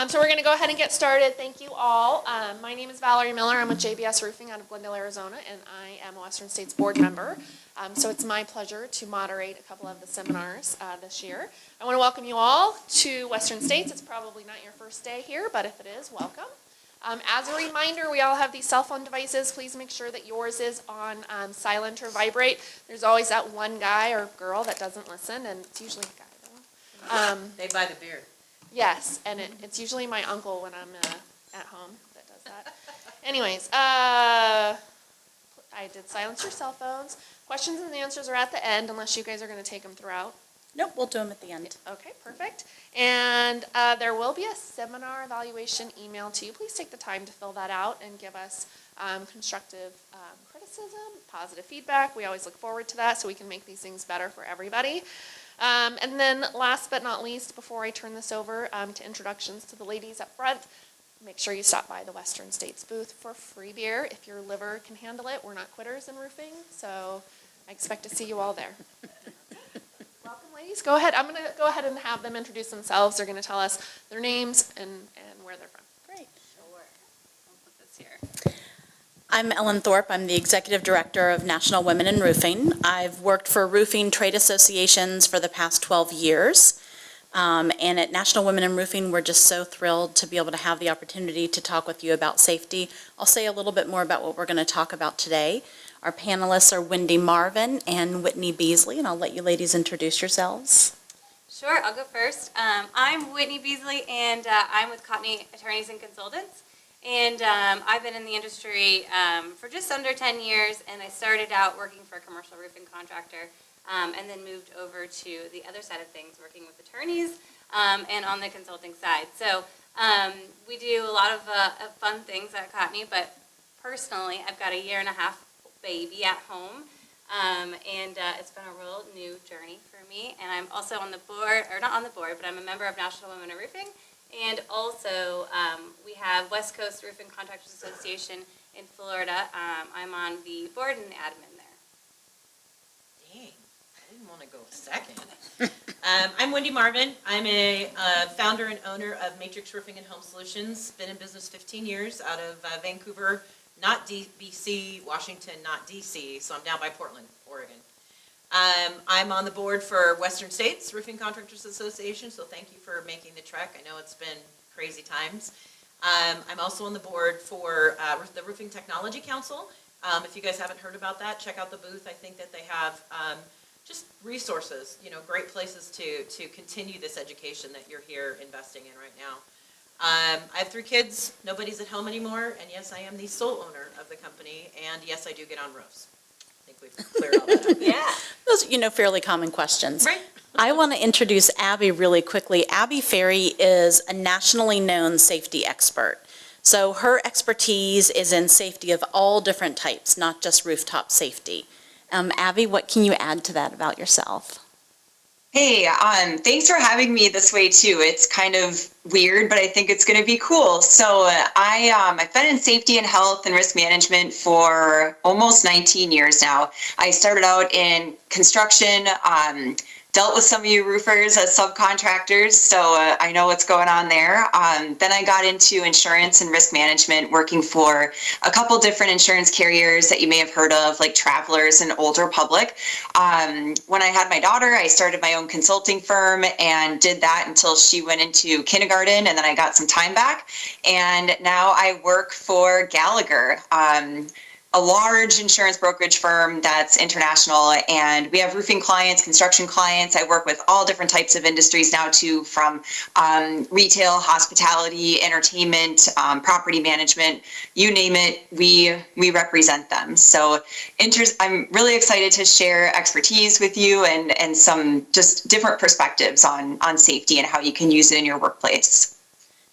So we're going to go ahead and get started. Thank you all. My name is Valerie Miller. I'm with JBS Roofing out of Glendale, Arizona, and I am a Western States board member. So it's my pleasure to moderate a couple of the seminars this year. I want to welcome you all to Western States. It's probably not your first day here, but if it is, welcome. As a reminder, we all have these cell phone devices. Please make sure that yours is on silent or vibrate. There's always that one guy or girl that doesn't listen, and it's usually a guy, though. They buy the beer. Yes, and it's usually my uncle when I'm at home that does that. Anyways, I did silence your cell phones. Questions and answers are at the end, unless you guys are going to take them throughout. Nope, we'll do them at the end. Okay, perfect. And there will be a seminar evaluation email to you. Please take the time to fill that out and give us constructive criticism, positive feedback. We always look forward to that so we can make these things better for everybody. And then last but not least, before I turn this over to introductions to the ladies up front, make sure you stop by the Western States booth for free beer. If your liver can handle it, we're not quitters in roofing, so I expect to see you all there. Welcome, ladies. Go ahead. I'm going to go ahead and have them introduce themselves. They're going to tell us their names and where they're from. Great. Sure. I'll put this here. I'm Ellen Thorpe. I'm the Executive Director of National Women in Roofing. I've worked for roofing trade associations for the past 12 years. And at National Women in Roofing, we're just so thrilled to be able to have the opportunity to talk with you about safety. I'll say a little bit more about what we're going to talk about today. Our panelists are Wendy Marvin and Whitney Beasley, and I'll let you ladies introduce yourselves. Sure, I'll go first. I'm Whitney Beasley, and I'm with Cotney Attorneys and Consultants. And I've been in the industry for just under 10 years, and I started out working for a commercial roofing contractor, and then moved over to the other side of things, working with attorneys and on the consulting side. So we do a lot of fun things at Cotney, but personally, I've got a 1.5-year baby at home, and it's been a real new journey for me. And I'm also on the board, or not on the board, but I'm a member of National Women in Roofing. And also, we have West Coast Roofing Contractors Association in Florida. I'm on the board and admin there. Dang, I didn't want to go second. I'm Wendy Marvin. I'm a founder and owner of Matrix Roofing and Home Solutions. Been in business 15 years out of Vancouver, not BC, Washington, not DC, so I'm down by Portland, Oregon. I'm on the board for Western States Roofing Contractors Association, so thank you for making the trek. I know it's been crazy times. I'm also on the board for the Roofing Technology Council. If you guys haven't heard about that, check out the booth. I think that they have just resources, great places to continue this education that you're here investing in right now. I have 3 kids. Nobody's at home anymore, and yes, I am the sole owner of the company, and yes, I do get on roofs. I think we've cleared all that up. Yeah. Those are, fairly common questions. Right. I want to introduce Abby really quickly. Abby Ferry is a nationally known safety expert. So her expertise is in safety of all different types, not just rooftop safety. Abby, what can you add to that about yourself? Hey, thanks for having me this way too. It's kind of weird, but I think it's going to be cool. So I've been in safety and health and risk management for almost 19 years now. I started out in construction, dealt with some of you roofers as subcontractors, so I know what's going on there. Then I got into insurance and risk management, working for a couple different insurance carriers that you may have heard of, like Travelers and Old Republic. When I had my daughter, I started my own consulting firm and did that until she went into kindergarten, and then I got some time back. And now I work for Gallagher, a large insurance brokerage firm that's international, and we have roofing clients, construction clients. I work with all different types of industries now too, from retail, hospitality, entertainment, property management, you name it, we represent them. So I'm really excited to share expertise with you and some just different perspectives on safety and how you can use it in your workplace.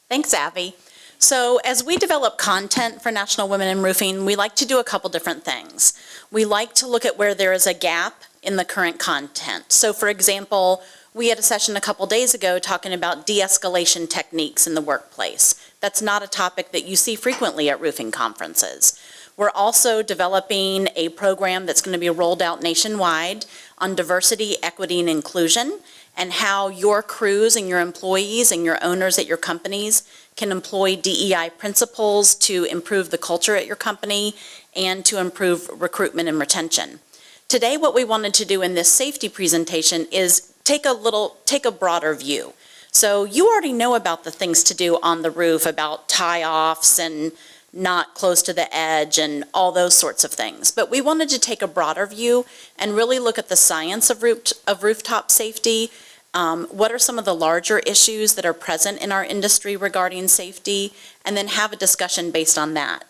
Thanks, Abby. So as we develop content for National Women in Roofing, we like to do a couple different things. We like to look at where there is a gap in the current content. So for example, we had a session a couple days ago talking about de-escalation techniques in the workplace. That's not a topic that you see frequently at roofing conferences. We're also developing a program that's going to be rolled out nationwide on diversity, equity, and inclusion. and how your crews and your employees and your owners at your companies can employ DEI principles to improve the culture at your company and to improve recruitment and retention. Today, what we wanted to do in this safety presentation is take a broader view. So you already know about the things to do on the roof, about tie-offs and not close to the edge and all those sorts of things. But we wanted to take a broader view and really look at the science of rooftop safety. What are some of the larger issues that are present in our industry regarding safety, and then have a discussion based on that.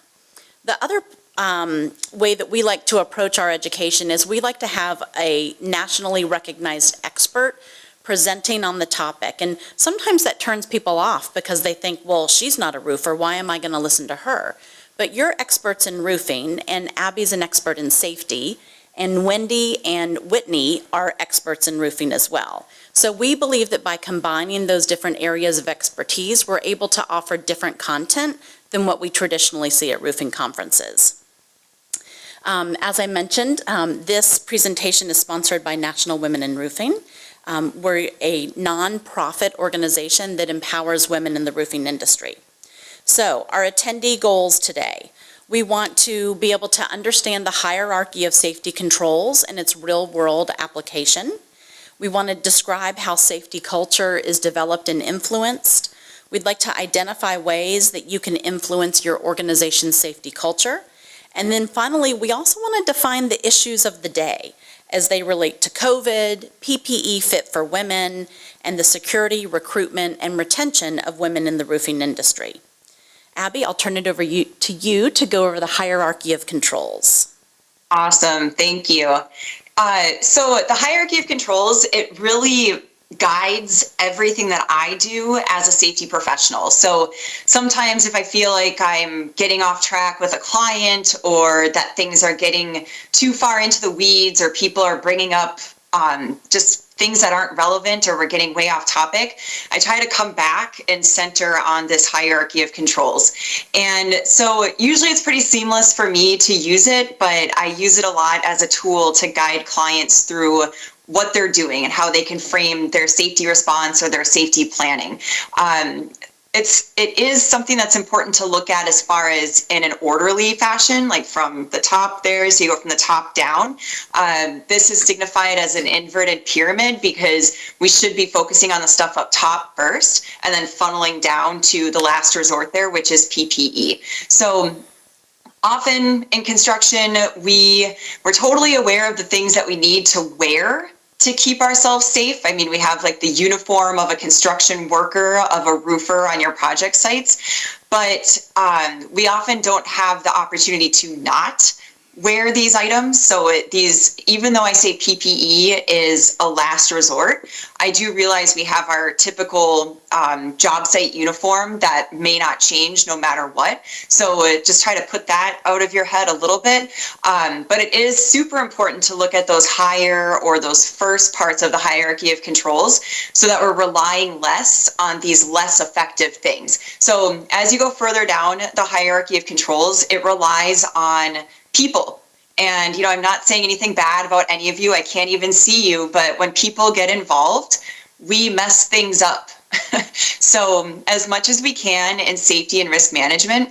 The other way that we like to approach our education is we like to have a nationally recognized expert presenting on the topic. And sometimes that turns people off because they think, well, she's not a roofer, why am I going to listen to her? But you're experts in roofing, and Abby's an expert in safety, and Wendy and Whitney are experts in roofing as well. So we believe that by combining those different areas of expertise, we're able to offer different content than what we traditionally see at roofing conferences. As I mentioned, this presentation is sponsored by National Women in Roofing. We're a nonprofit organization that empowers women in the roofing industry. So our attendee goals today: we want to be able to understand the hierarchy of safety controls and its real-world application. We want to describe how safety culture is developed and influenced. We'd like to identify ways that you can influence your organization's safety culture. And then finally, we also want to define the issues of the day as they relate to COVID, PPE fit for women, and the security, recruitment, and retention of women in the roofing industry. Abby, I'll turn it over to you to go over the hierarchy of controls. Awesome, thank you. So the hierarchy of controls, it really guides everything that I do as a safety professional. So sometimes if I feel like I'm getting off track with a client, or that things are getting too far into the weeds, or people are bringing up just things that aren't relevant, or we're getting way off topic, I try to come back and center on this hierarchy of controls. And so usually it's pretty seamless for me to use it, but I use it a lot as a tool to guide clients through what they're doing and how they can frame their safety response or their safety planning. It is something that's important to look at as far as in an orderly fashion, like from the top there, so you go from the top down. This is signified as an inverted pyramid because we should be focusing on the stuff up top first and then funneling down to the last resort there, which is PPE. So often in construction, we're totally aware of the things that we need to wear to keep ourselves safe. I mean, we have like the uniform of a construction worker, of a roofer on your project sites, but we often don't have the opportunity to not wear these items. So even though I say PPE is a last resort, I do realize we have our typical job site uniform that may not change no matter what. So just try to put that out of your head a little bit. But it is super important to look at those higher, or those first parts of the hierarchy of controls, so that we're relying less on these less effective things. So as you go further down the hierarchy of controls, it relies on people. And, I'm not saying anything bad about any of you. I can't even see you. But when people get involved, we mess things up. So as much as we can in safety and risk management,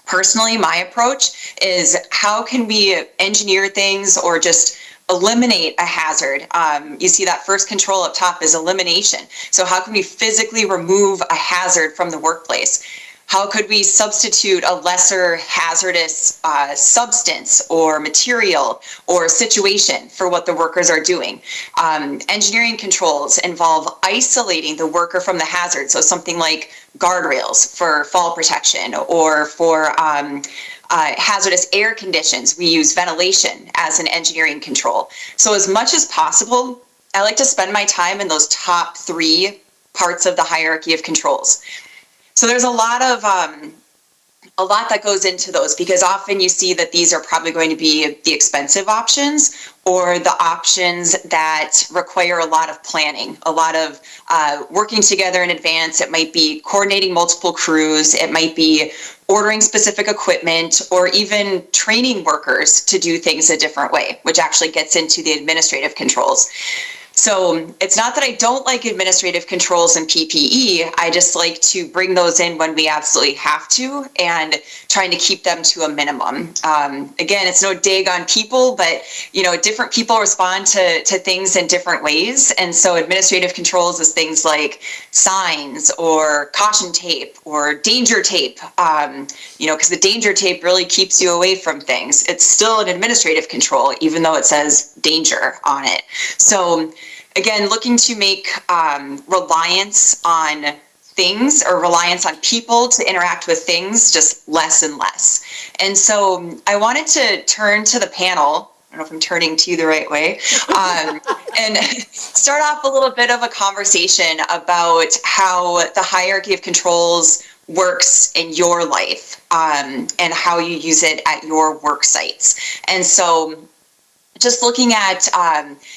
personally, my approach is how can we engineer things or just eliminate a hazard. You see that first control up top is elimination. So how can we physically remove a hazard from the workplace? How could we substitute a lesser hazardous substance or material or situation for what the workers are doing? Engineering controls involve isolating the worker from the hazard. So something like guardrails for fall protection, or for hazardous air conditions, we use ventilation as an engineering control. So as much as possible, I like to spend my time in those top 3 parts of the hierarchy of controls. So there's a lot that goes into those, because often you see that these are probably going to be the expensive options, or the options that require a lot of planning, a lot of working together in advance. It might be coordinating multiple crews. It might be ordering specific equipment, or even training workers to do things a different way, which actually gets into the administrative controls. So it's not that I don't like administrative controls and PPE. I just like to bring those in when we absolutely have to and trying to keep them to a minimum. Again, it's no dig on people, but different people respond to things in different ways. And so administrative controls is things like signs or caution tape or danger tape, because the danger tape really keeps you away from things. It's still an administrative control, even though it says danger on it. So again, looking to make reliance on things or reliance on people to interact with things just less and less. And so I wanted to turn to the panel. I don't know if I'm turning to you the right way, and start off a little bit of a conversation about how the hierarchy of controls works in your life, and how you use it at your work sites. And so just looking at,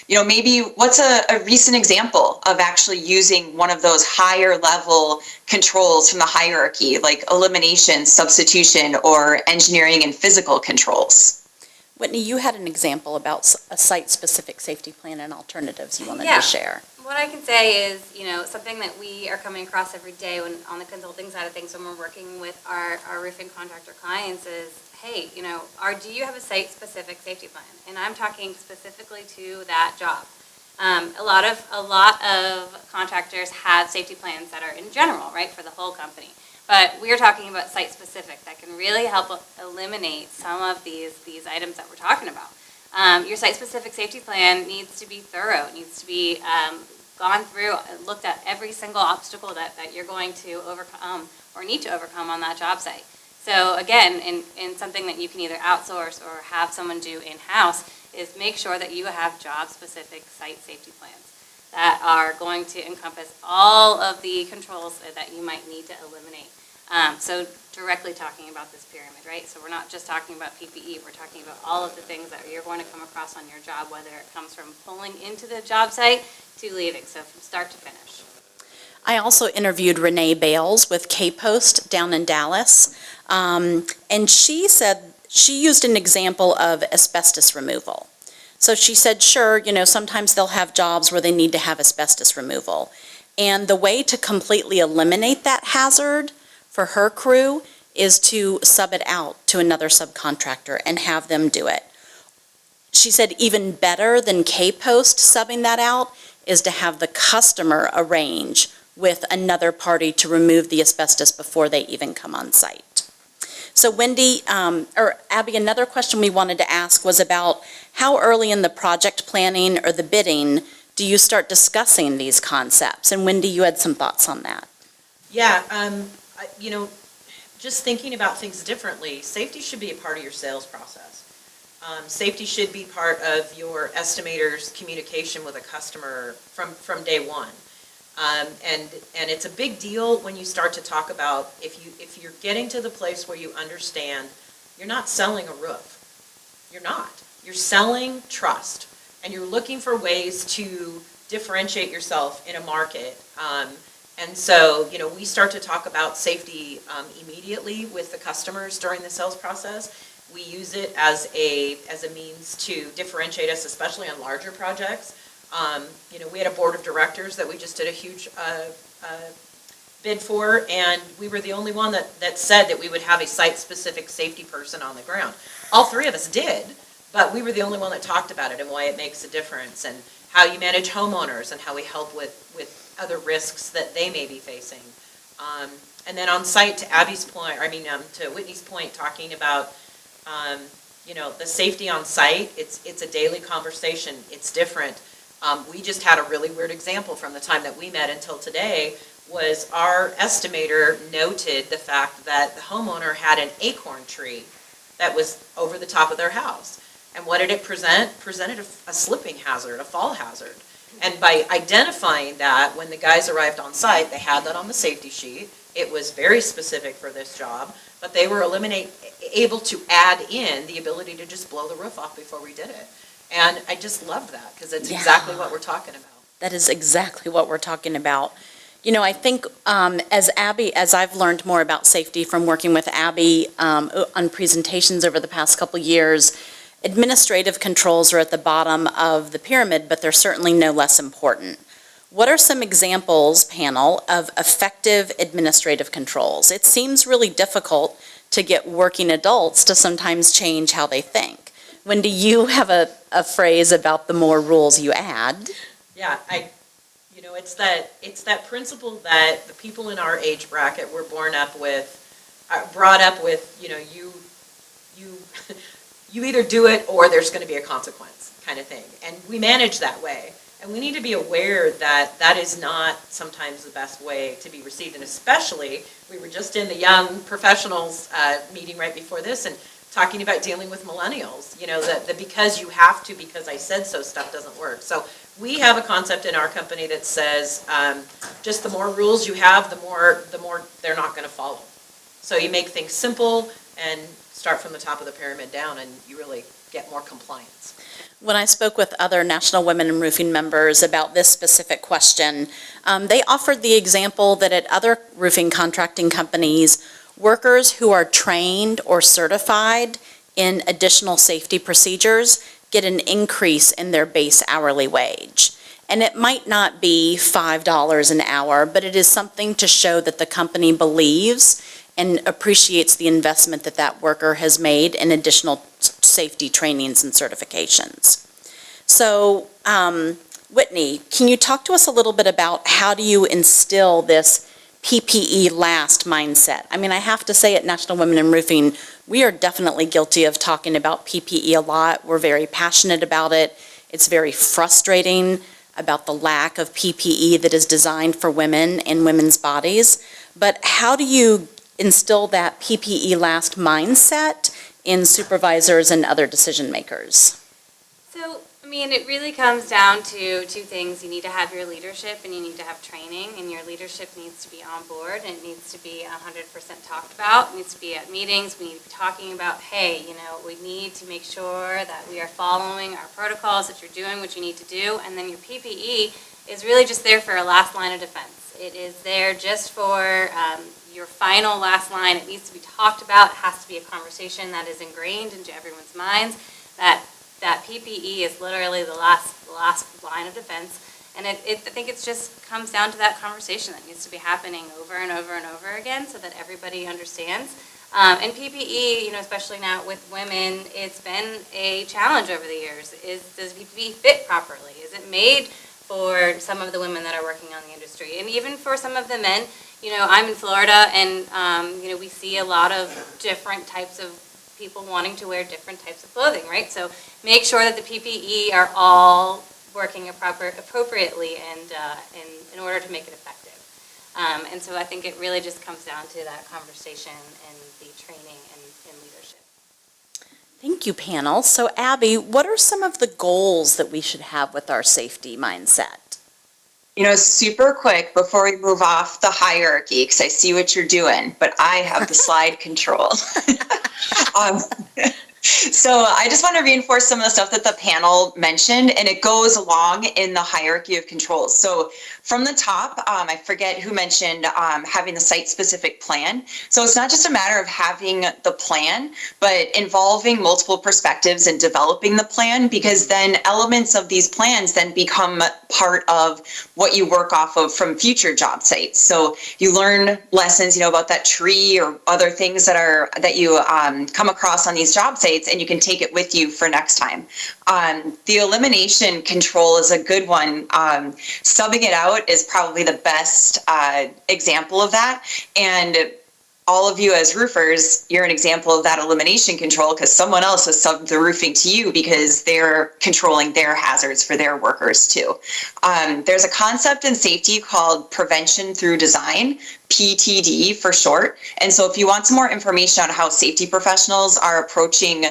maybe what's a recent example of actually using one of those higher level controls from the hierarchy, like elimination, substitution, or engineering and physical controls? Whitney, you had an example about a site-specific safety plan and alternatives you wanted Yeah. to share. What I can say is, something that we are coming across every day when on the consulting side of things when we're working with our roofing contractor clients is, hey, do you have a site-specific safety plan? And I'm talking specifically to that job. A lot of contractors have safety plans that are in general, right, for the whole company. But we are talking about site-specific that can really help eliminate some of these items that we're talking about. Your site-specific safety plan needs to be thorough. It needs to be gone through, looked at every single obstacle that you're going to overcome or need to overcome on that job site. So again, in something that you can either outsource or have someone do in-house, is make sure that you have job-specific site safety plans that are going to encompass all of the controls that you might need to eliminate. So directly talking about this pyramid, right? So we're not just talking about PPE, we're talking about all of the things that you're going to come across on your job, whether it comes from pulling into the job site to leaving, so from start to finish. I also interviewed Renee Bales with K-Post down in Dallas, and she said she used an example of asbestos removal. So she said, sure, sometimes they'll have jobs where they need to have asbestos removal. And the way to completely eliminate that hazard for her crew is to sub it out to another subcontractor and have them do it. She said even better than K-Post subbing that out is to have the customer arrange with another party to remove the asbestos before they even come on site. So Wendy, or Abby, another question we wanted to ask was about how early in the project planning or the bidding do you start discussing these concepts? And Wendy, you had some thoughts on that. Yeah, just thinking about things differently, safety should be a part of your sales process. Safety should be part of your estimator's communication with a customer from day one. And it's a big deal when you start to talk about if you're getting to the place where you understand you're not selling a roof. You're not. You're selling trust, and you're looking for ways to differentiate yourself in a market. And so, we start to talk about safety immediately with the customers during the sales process. We use it as a means to differentiate us, especially on larger projects. We had a board of directors that we just did a huge bid for, and we were the only one that said that we would have a site-specific safety person on the ground. All three of us did, but we were the only one that talked about it and why it makes a difference, and how you manage homeowners and how we help with other risks that they may be facing. And then on site, to Abby's point, to Whitney's point, talking about, the safety on site, it's a daily conversation. It's different. We just had a really weird example from the time that we met until today, was our estimator noted the fact that the homeowner had an acorn tree that was over the top of their house. And what did it present? Presented a slipping hazard, a fall hazard. And by identifying that, when the guys arrived on site, they had that on the safety sheet. It was very specific for this job, but they were able to add in the ability to just blow the roof off before we did it. And I just loved that, because it's exactly what we're talking about. That is exactly what we're talking about. I think as I've learned more about safety from working with Abby on presentations over the past couple years, Administrative controls are at the bottom of the pyramid, but they're certainly no less important. What are some examples, panel, of effective administrative controls? It seems really difficult to get working adults to sometimes change how they think. Wendy, you have a phrase about the more rules you add. Yeah, it's that principle that the people in our age bracket were brought up with, you either do it or there's going to be a consequence kind of thing. And we manage that way. And we need to be aware that that is not sometimes the best way to be received. And especially, we were just in the young professionals meeting right before this and talking about dealing with millennials. The because you have to, because I said so stuff doesn't work. So we have a concept in our company that says just the more rules you have, the more they're not going to follow. So you make things simple and start from the top of the pyramid down, and you really get more compliance. When I spoke with other National Women in Roofing members about this specific question, they offered the example that at other roofing contracting companies, workers who are trained or certified in additional safety procedures get an increase in their base hourly wage. And it might not be $5 an hour, but it is something to show that the company believes and appreciates the investment that that worker has made in additional safety trainings and certifications. So, Whitney, can you talk to us a little bit about how do you instill this PPE last mindset? I mean, I have to say at National Women in Roofing, we are definitely guilty of talking about PPE a lot. We're very passionate about it. It's very frustrating about the lack of PPE that is designed for women and women's bodies. But how do you instill that PPE last mindset in supervisors and other decision makers? So, it really comes down to two things. You need to have your leadership and you need to have training, and your leadership needs to be on board and it needs to be 100% talked about. It needs to be at meetings. We need to be talking about, hey, we need to make sure that we are following our protocols, that you're doing what you need to do, and then your PPE is really just there for a last line of defense. It is there just for your final last line. It needs to be talked about. It has to be a conversation that is ingrained into everyone's minds, that PPE is literally the last line of defense. And I think it just comes down to that conversation that needs to be happening over and over and over again so that everybody understands. And PPE, especially now with women, it's been a challenge over the years. Does PPE fit properly? Is it made for some of the women that are working on the industry? And even for some of the men, I'm in Florida, and we see a lot of different types of people wanting to wear different types of clothing, right? So make sure that the PPE are all working appropriately and in order to make it effective. And so I think it really just comes down to that conversation and the training and leadership. Thank you, panel. So Abby, what are some of the goals that we should have with our safety mindset? Super quick before we move off the hierarchy, because I see what you're doing, but I have the slide control. So I just want to reinforce some of the stuff that the panel mentioned, and it goes along in the hierarchy of controls. So from the top, I forget who mentioned having the site-specific plan. So it's not just a matter of having the plan, but involving multiple perspectives and developing the plan, because then elements of these plans then become part of what you work off of from future job sites. So you learn lessons, about that tree or other things that you come across on these job sites, and you can take it with you for next time. The elimination control is a good one. Subbing it out is probably the best example of that. And all of you as roofers, you're an example of that elimination control, because someone else has subbed the roofing to you because they're controlling their hazards for their workers too. There's a concept in safety called prevention through design, PTD for short. And so if you want some more information on how safety professionals are approaching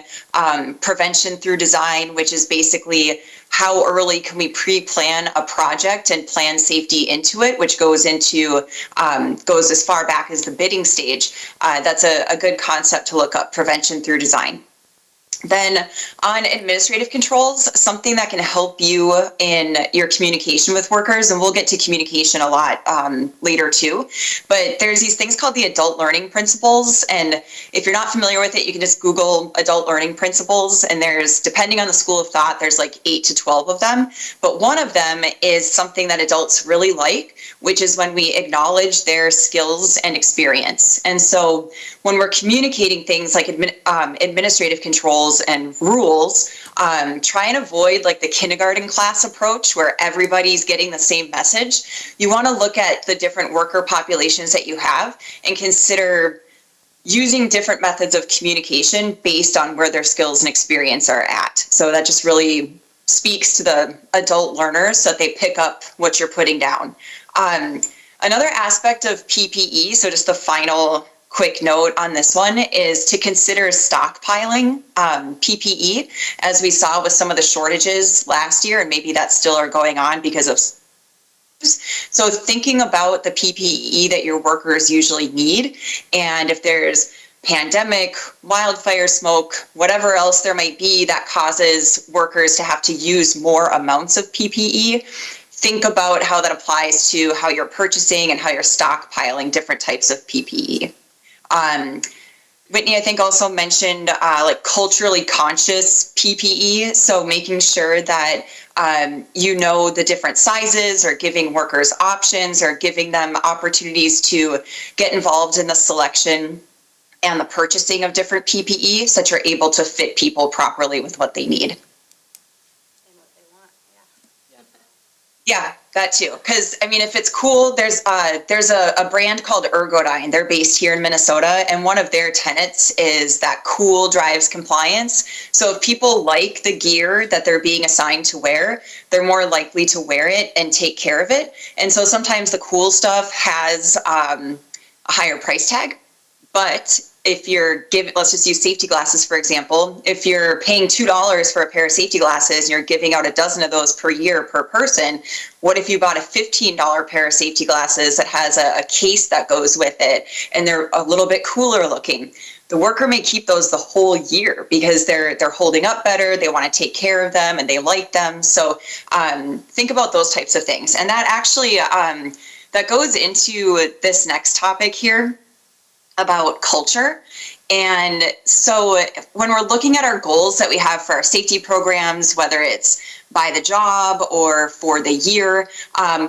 prevention through design, which is basically how early can we pre-plan a project and plan safety into it, which goes as far back as the bidding stage. That's a good concept to look up, prevention through design. Then on administrative controls, something that can help you in your communication with workers, and we'll get to communication a lot later too, but there's these things called the adult learning principles, and if you're not familiar with it, you can just Google adult learning principles, and there's, depending on the school of thought, there's like 8 to 12 of them, but one of them is something that adults really like, which is when we acknowledge their skills and experience. And so when we're communicating things like administrative controls and rules, try and avoid like the kindergarten class approach where everybody's getting the same message. You want to look at the different worker populations that you have and consider using different methods of communication based on where their skills and experience are at. So that just really speaks to the adult learners so that they pick up what you're putting down. Another aspect of PPE, so just the final quick note on this one, is to consider stockpiling PPE, as we saw with some of the shortages last year, and maybe that still are going on because of. So thinking about the PPE that your workers usually need, and if there's pandemic, wildfire smoke, whatever else there might be that causes workers to have to use more amounts of PPE, think about how that applies to how you're purchasing and how you're stockpiling different types of PPE. Whitney, I think, also mentioned like culturally conscious PPE. So making sure that you know the different sizes, or giving workers options, or giving them opportunities to get involved in the selection and the purchasing of different PPE, so that you're able to fit people properly with what they need. And what they want, yeah. Yeah, that too. Because I mean, if it's cool, there's a brand called Ergodyne. They're based here in Minnesota, and one of their tenets is that cool drives compliance. So if people like the gear that they're being assigned to wear, they're more likely to wear it and take care of it. And so sometimes the cool stuff has a higher price tag, but if you're giving, let's just use safety glasses, for example, if you're paying $2 for a pair of safety glasses and you're giving out a dozen of those per year per person, what if you bought a $15 pair of safety glasses that has a case that goes with it, and they're a little bit cooler looking? The worker may keep those the whole year because they're holding up better, they want to take care of them, and they like them. So think about those types of things. And that actually, that goes into this next topic here about culture. And so when we're looking at our goals that we have for our safety programs, whether it's by the job or for the year,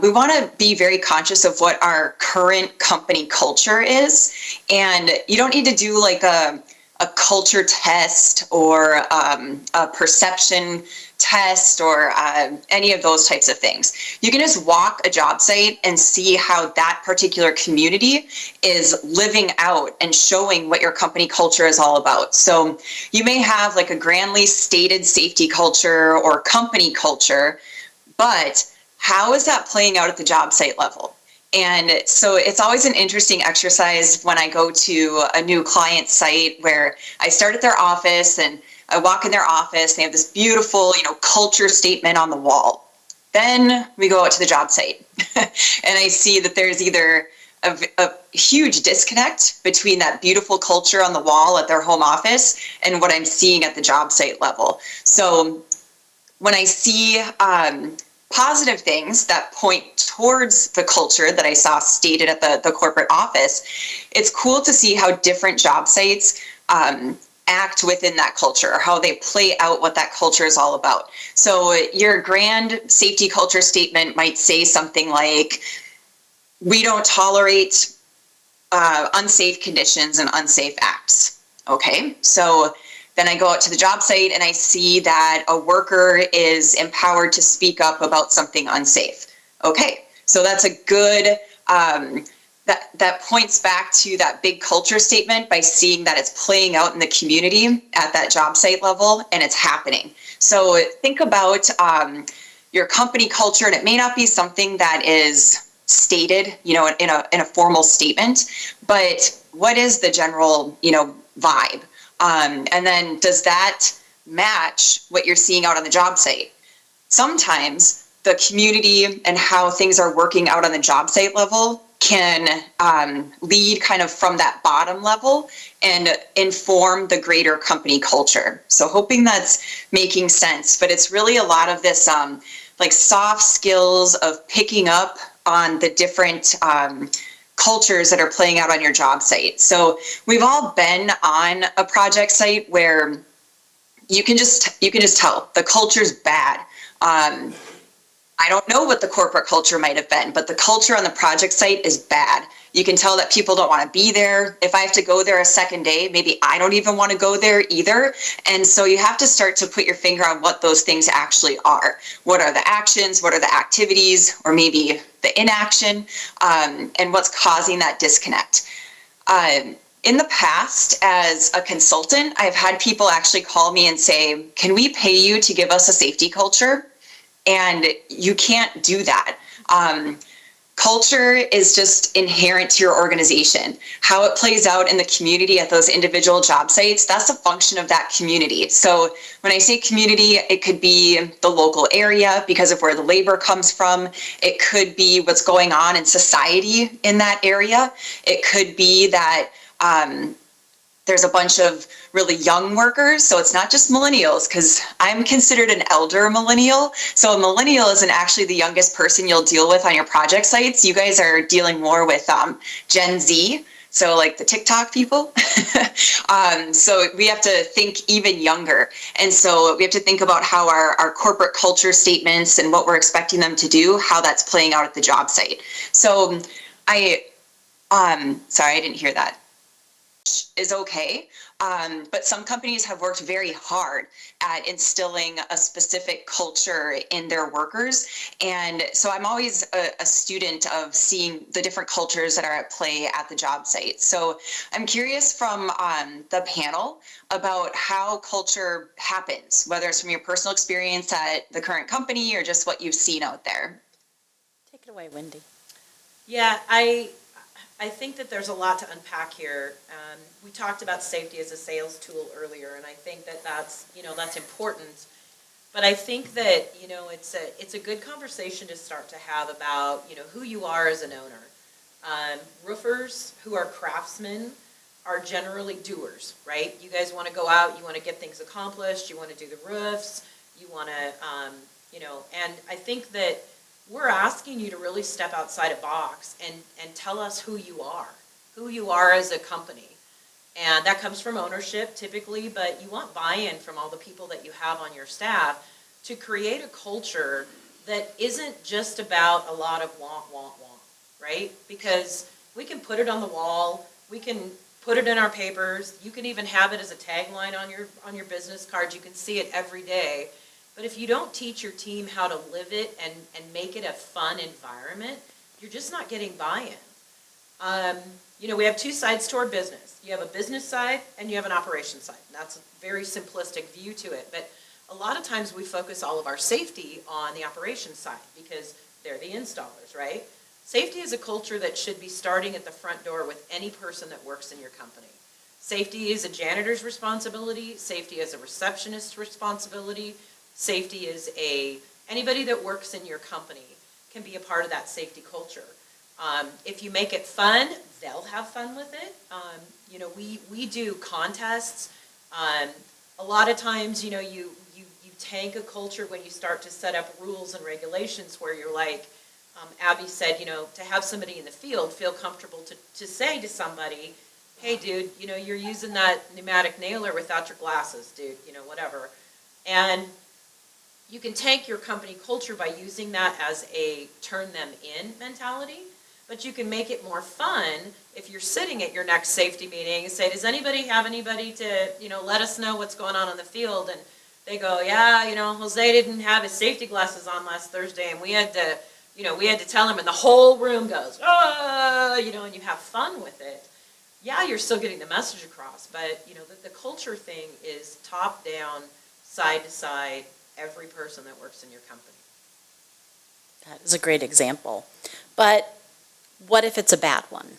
we want to be very conscious of what our current company culture is. And you don't need to do like a culture test or a perception test or any of those types of things. You can just walk a job site and see how that particular community is living out and showing what your company culture is all about. So you may have like a grandly stated safety culture or company culture, but how is that playing out at the job site level? And so it's always an interesting exercise when I go to a new client site where I start at their office and I walk in their office, they have this beautiful, culture statement on the wall. Then we go out to the job site and I see that there's either a huge disconnect between that beautiful culture on the wall at their home office and what I'm seeing at the job site level. So when I see positive things that point towards the culture that I saw stated at the corporate office, it's cool to see how different job sites act within that culture, how they play out what that culture is all about. So your grand safety culture statement might say something like, we don't tolerate unsafe conditions and unsafe acts. Okay, so then I go out to the job site and I see that a worker is empowered to speak up about something unsafe. Okay, so that's a good, that points back to that big culture statement by seeing that it's playing out in the community at that job site level and it's happening. So think about your company culture, and it may not be something that is stated, in a formal statement, but what is the general, vibe? And then does that match what you're seeing out on the job site? Sometimes the community and how things are working out on the job site level can lead kind of from that bottom level and inform the greater company culture. So hoping that's making sense, but it's really a lot of this like soft skills of picking up on the different cultures that are playing out on your job site. So we've all been on a project site where you can just tell the culture's bad. I don't know what the corporate culture might have been, but the culture on the project site is bad. You can tell that people don't want to be there. If I have to go there a second day, maybe I don't even want to go there either. And so you have to start to put your finger on what those things actually are. What are the actions? What are the activities? Or maybe the inaction? And what's causing that disconnect? In the past, as a consultant, I've had people actually call me and say, can we pay you to give us a safety culture? And you can't do that. Culture is just inherent to your organization. How it plays out in the community at those individual job sites, that's a function of that community. So when I say community, it could be the local area because of where the labor comes from. It could be what's going on in society in that area. It could be that there's a bunch of really young workers. So it's not just millennials, because I'm considered an elder millennial. So a millennial isn't actually the youngest person you'll deal with on your project sites. You guys are dealing more with Gen Z. So like the TikTok people. So we have to think even younger. And so we have to think about how our corporate culture statements and what we're expecting them to do, how that's playing out at the job site. So sorry, I didn't hear that. Is okay. But some companies have worked very hard at instilling a specific culture in their workers. And so I'm always a student of seeing the different cultures that are at play at the job site. So I'm curious from the panel about how culture happens, whether it's from your personal experience at the current company or just what you've seen out there. Take it away, Wendy. Yeah, I think that there's a lot to unpack here. We talked about safety as a sales tool earlier, and I think that that's important. But I think that, it's a good conversation to start to have about, who you are as an owner. Roofers who are craftsmen are generally doers, right? You guys want to go out, you want to get things accomplished, you want to do the roofs, you want to, and I think that we're asking you to really step outside a box and tell us who you are as a company. And that comes from ownership typically, but you want buy-in from all the people that you have on your staff to create a culture that isn't just about a lot of want, right? Because we can put it on the wall, we can put it in our papers, you can even have it as a tagline on your business cards, you can see it every day. But if you don't teach your team how to live it and make it a fun environment, you're just not getting buy-in. We have two sides to our business. You have a business side and you have an operations side. And that's a very simplistic view to it. But a lot of times we focus all of our safety on the operations side because they're the installers, right? Safety is a culture that should be starting at the front door with any person that works in your company. Safety is a janitor's responsibility. Safety is a receptionist's responsibility. Safety is anybody that works in your company can be a part of that safety culture. If you make it fun, they'll have fun with it. We do contests. A lot of times, you tank a culture when you start to set up rules and regulations where you're like, Abby said, to have somebody in the field feel comfortable to say to somebody, hey dude, you're using that pneumatic nailer without your glasses, dude, whatever. And you can tank your company culture by using that as a turn them in mentality, but you can make it more fun if you're sitting at your next safety meeting and say, does anybody have anybody to, let us know what's going on the field? And they go, yeah, Jose didn't have his safety glasses on last Thursday and we had to tell him, and the whole room goes, and you have fun with it. Yeah, you're still getting the message across, but the culture thing is top down, side to side, every person that works in your company. That is a great example. But what if it's a bad one?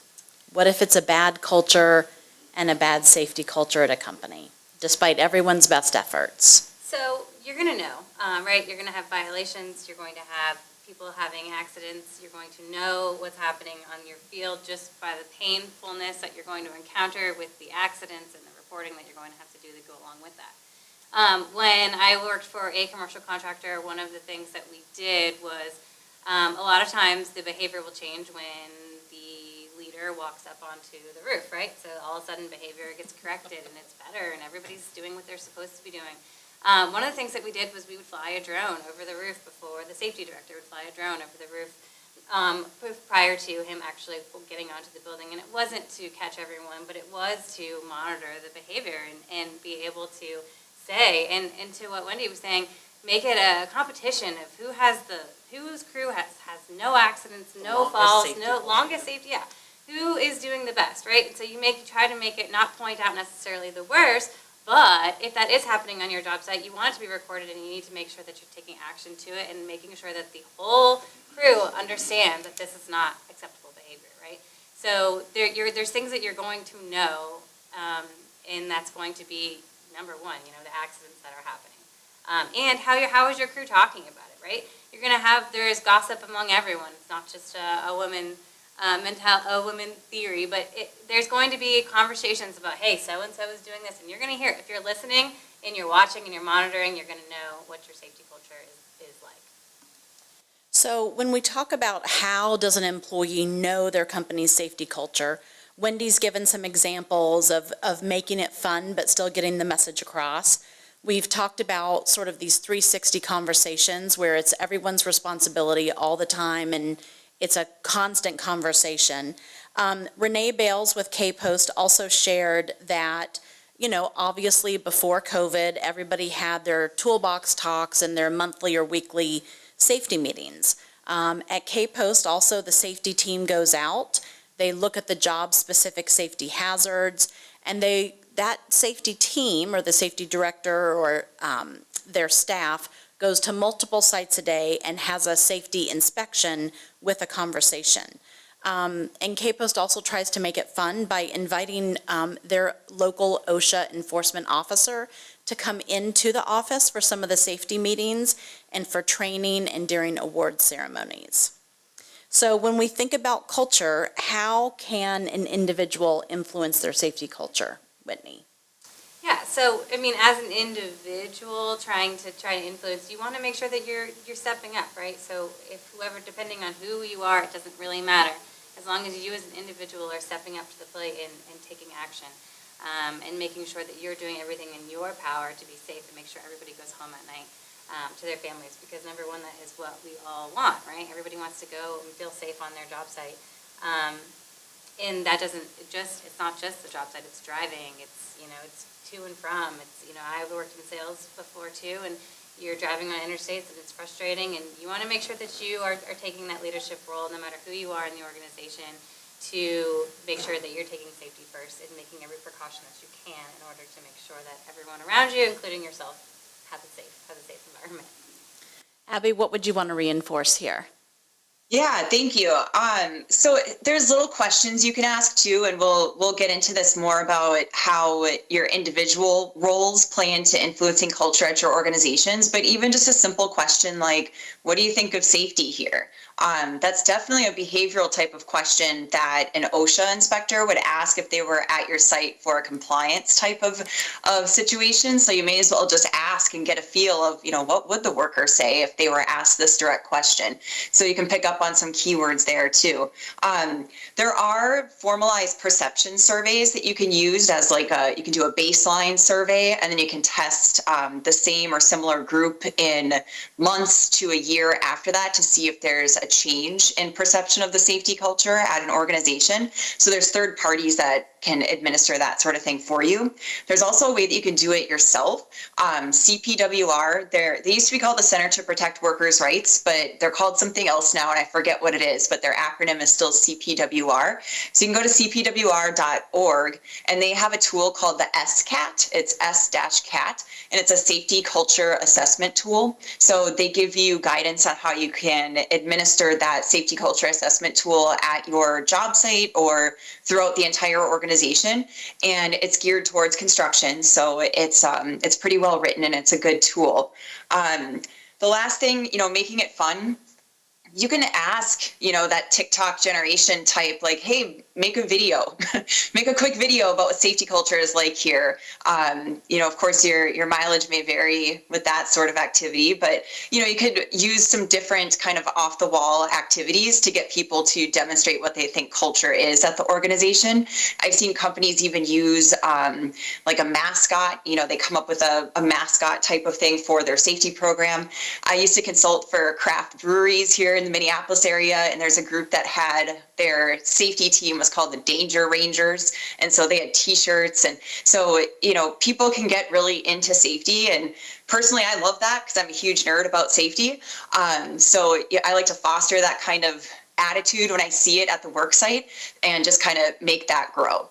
What if it's a bad culture and a bad safety culture at a company, despite everyone's best efforts? So you're going to know, right? You're going to have violations. You're going to have people having accidents. You're going to know what's happening on your field just by the painfulness that you're going to encounter with the accidents and the reporting that you're going to have to do to go along with that. When I worked for a commercial contractor, one of the things that we did was a lot of times the behavior will change when the leader walks up onto the roof, right? So all of a sudden behavior gets corrected and it's better and everybody's doing what they're supposed to be doing. One of the things that we did was we would fly a drone over the roof before the safety director would fly a drone over the roof prior to him actually getting onto the building. And it wasn't to catch everyone, but it was to monitor the behavior and be able to say, and to what Wendy was saying, make it a competition of whose crew has no accidents, no falls, longest safety, yeah. Who is doing the best, right? So you try to make it not point out necessarily the worst, but if that is happening on your job site, you want it to be recorded and you need to make sure that you're taking action to it and making sure that the whole crew understand that this is not acceptable behavior, right? So there's things that you're going to know, and that's going to be number one, the accidents that are happening. And how is your crew talking about it, right? There is gossip among everyone. It's not just a woman women theory, but there's going to be conversations about, hey, so-and-so is doing this, and you're going to hear it. If you're listening and you're watching and you're monitoring, you're going to know what your safety culture is like. So when we talk about how does an employee know their company's safety culture, Wendy's given some examples of making it fun but still getting the message across. We've talked about sort of these 360 conversations where it's everyone's responsibility all the time and it's a constant conversation. Renee Bales with K-Post also shared that, obviously before COVID, everybody had their toolbox talks and their monthly or weekly safety meetings. At K-Post also, the safety team goes out. They look at the job-specific safety hazards, and that safety team or the safety director or their staff goes to multiple sites a day and has a safety inspection with a conversation. And K-Post also tries to make it fun by inviting their local OSHA enforcement officer to come into the office for some of the safety meetings and for training and during award ceremonies. So when we think about culture, how can an individual influence their safety culture? Whitney? Yeah, so as an individual trying to influence, you want to make sure that you're stepping up, right? So if depending on who you are, it doesn't really matter, as long as you as an individual are stepping up to the plate and taking action, and making sure that you're doing everything in your power to be safe and make sure everybody goes home at night to their families, because number one, that is what we all want, right? Everybody wants to go and feel safe on their job site. And that it's not just the job site, it's driving, it's to and from, I've worked in sales before too, and you're driving on interstates and it's frustrating, and you want to make sure that you are taking that leadership role, no matter who you are in the organization, to make sure that you're taking safety first and making every precaution that you can in order to make sure that everyone around you, including yourself, has a safe environment. Abby, what would you want to reinforce here? Yeah, thank you. So there's little questions you can ask too, and we'll get into this more about how your individual roles play into influencing culture at your organizations. But even just a simple question like, what do you think of safety here? That's definitely a behavioral type of question that an OSHA inspector would ask if they were at your site for a compliance type of situation. So you may as well just ask and get a feel of, what would the worker say if they were asked this direct question? So you can pick up on some keywords there too. There are formalized perception surveys that you can use as you can do a baseline survey, and then you can test the same or similar group in months to a year after that to see if there's a change in perception of the safety culture at an organization. So there's third parties that can administer that sort of thing for you. There's also a way that you can do it yourself. CPWR, they used to be called the Center to Protect Workers' Rights, but they're called something else now, and I forget what it is, but their acronym is still CPWR. So you can go to cpwr.org, and they have a tool called the SCAT. It's S-CAT, and it's a safety culture assessment tool. So they give you guidance on how you can administer that safety culture assessment tool at your job site or throughout the entire organization. And it's geared towards construction, so it's pretty well written and it's a good tool. The last thing, making it fun. you can ask, that TikTok generation type, like, hey, make a video, make a quick video about what safety culture is like here. Of course, your mileage may vary with that sort of activity, but, you could use some different kind of off the wall activities to get people to demonstrate what they think culture is at the organization. I've seen companies even use like a mascot, they come up with a mascot type of thing for their safety program. I used to consult for craft breweries here in the Minneapolis area, and there's a group that had their safety team was called the Danger Rangers, and so they had t-shirts, and so people can get really into safety, and personally I love that because I'm a huge nerd about safety. So I like to foster that kind of attitude when I see it at the work site and just kind of make that grow.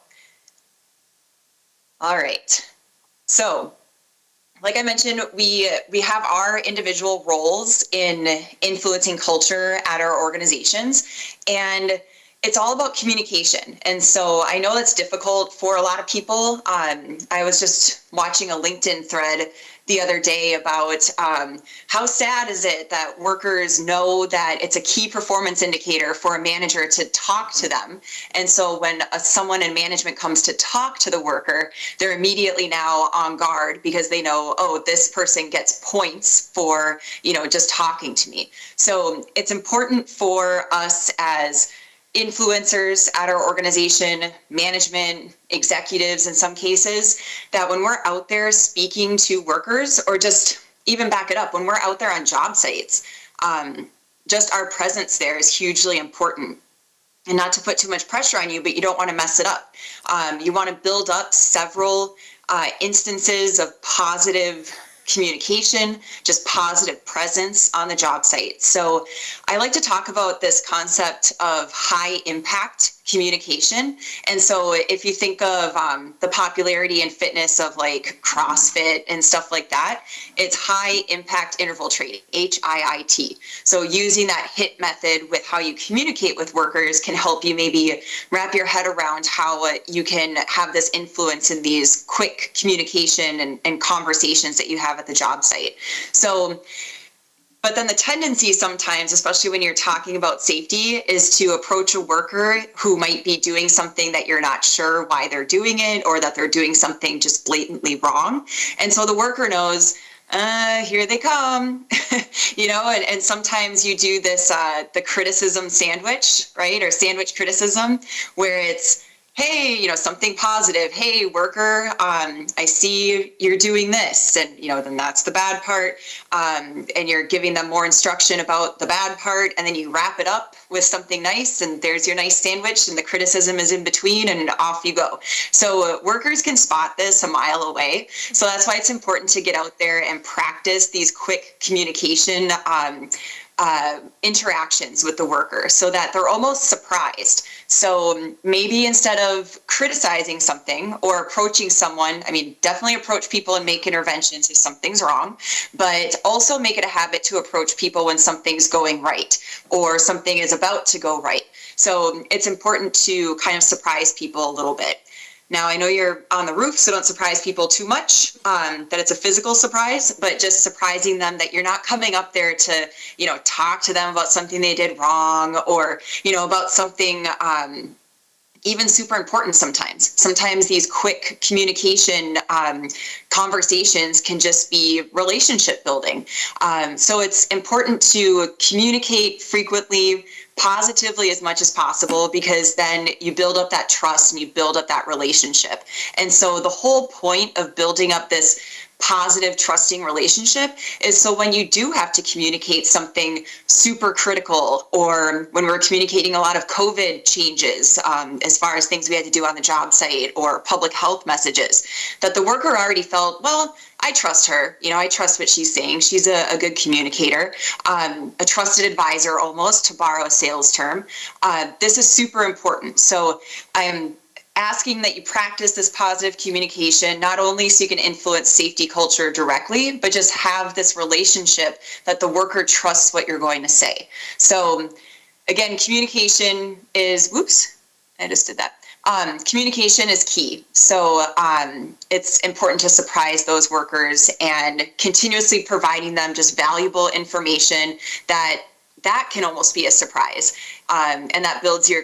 All right, so like I mentioned, we have our individual roles in influencing culture at our organizations, and it's all about communication. And so I know that's difficult for a lot of people. I was just watching a LinkedIn thread the other day about how sad is it that workers know that it's a key performance indicator for a manager to talk to them. And so when someone in management comes to talk to the worker, they're immediately now on guard because they know, oh, this person gets points for, just talking to me. So it's important for us as influencers at our organization, management, executives in some cases, that when we're out there speaking to workers, or just even back it up, when we're out there on job sites, just our presence there is hugely important. And not to put too much pressure on you, but you don't want to mess it up. You want to build up several instances of positive communication, just positive presence on the job site. So I like to talk about this concept of high impact communication. And so if you think of the popularity and fitness of like CrossFit and stuff like that, it's high impact interval training, HIIT. So using that HIT method with how you communicate with workers can help you maybe wrap your head around how you can have this influence in these quick communication and conversations that you have at the job site. So, but then the tendency sometimes, especially when you're talking about safety, is to approach a worker who might be doing something that you're not sure why they're doing it, or that they're doing something just blatantly wrong. And so the worker knows, here they come, and sometimes you do this, the criticism sandwich, right? Or sandwich criticism, where it's, hey, something positive. Hey, worker, I see you're doing this. And, then that's the bad part. And you're giving them more instruction about the bad part. And then you wrap it up with something nice. And there's your nice sandwich. And the criticism is in between. And off you go. So workers can spot this a mile away. So that's why it's important to get out there and practice these quick communication interactions with the worker so that they're almost surprised. So maybe instead of criticizing something or approaching someone, definitely approach people and make interventions if something's wrong, but also make it a habit to approach people when something's going right or something is about to go right. So it's important to kind of surprise people a little bit. Now, I know you're on the roof, so don't surprise people too much, that it's a physical surprise, but just surprising them that you're not coming up there to, talk to them about something they did wrong or, about something even super important sometimes. Sometimes these quick communication conversations can just be relationship building. So it's important to communicate frequently, positively as much as possible, because then you build up that trust and you build up that relationship. And so the whole point of building up this positive, trusting relationship is so when you do have to communicate something super critical, or when we're communicating a lot of COVID changes, as far as things we had to do on the job site or public health messages, that the worker already felt, well, I trust her. I trust what she's saying. She's a good communicator, a trusted advisor almost, to borrow a sales term. This is super important. So I'm asking that you practice this positive communication, not only so you can influence safety culture directly, but just have this relationship that the worker trusts what you're going to say. So again, communication is, whoops, I just did that. Communication is key. So it's important to surprise those workers and continuously providing them just valuable information that that can almost be a surprise. And that builds your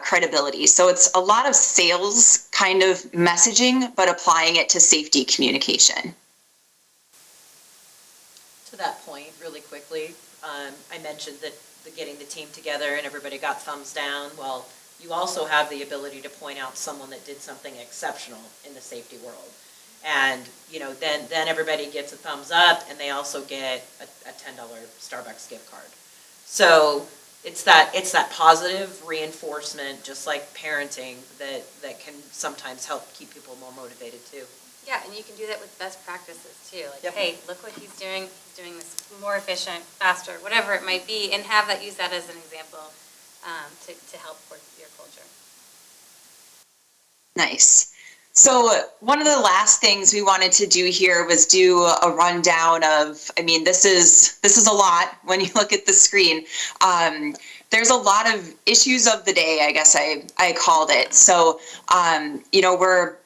credibility. So it's a lot of sales kind of messaging, but applying it to safety communication. To that point, really quickly, I mentioned that getting the team together and everybody got thumbs down. Well, you also have the ability to point out someone that did something exceptional in the safety world. And, then everybody gets a thumbs up and they also get a $10 Starbucks gift card. So it's that positive reinforcement, just like parenting, that can sometimes help keep people more motivated too. Yeah, and you can do that with best practices too. Like, Yep. hey, look what he's doing. He's doing this more efficient, faster, whatever it might be, and use that as an example to help with your culture. Nice. So one of the last things we wanted to do here was do a rundown of, this is a lot when you look at the screen. There's a lot of issues of the day, I guess I called it. So, we're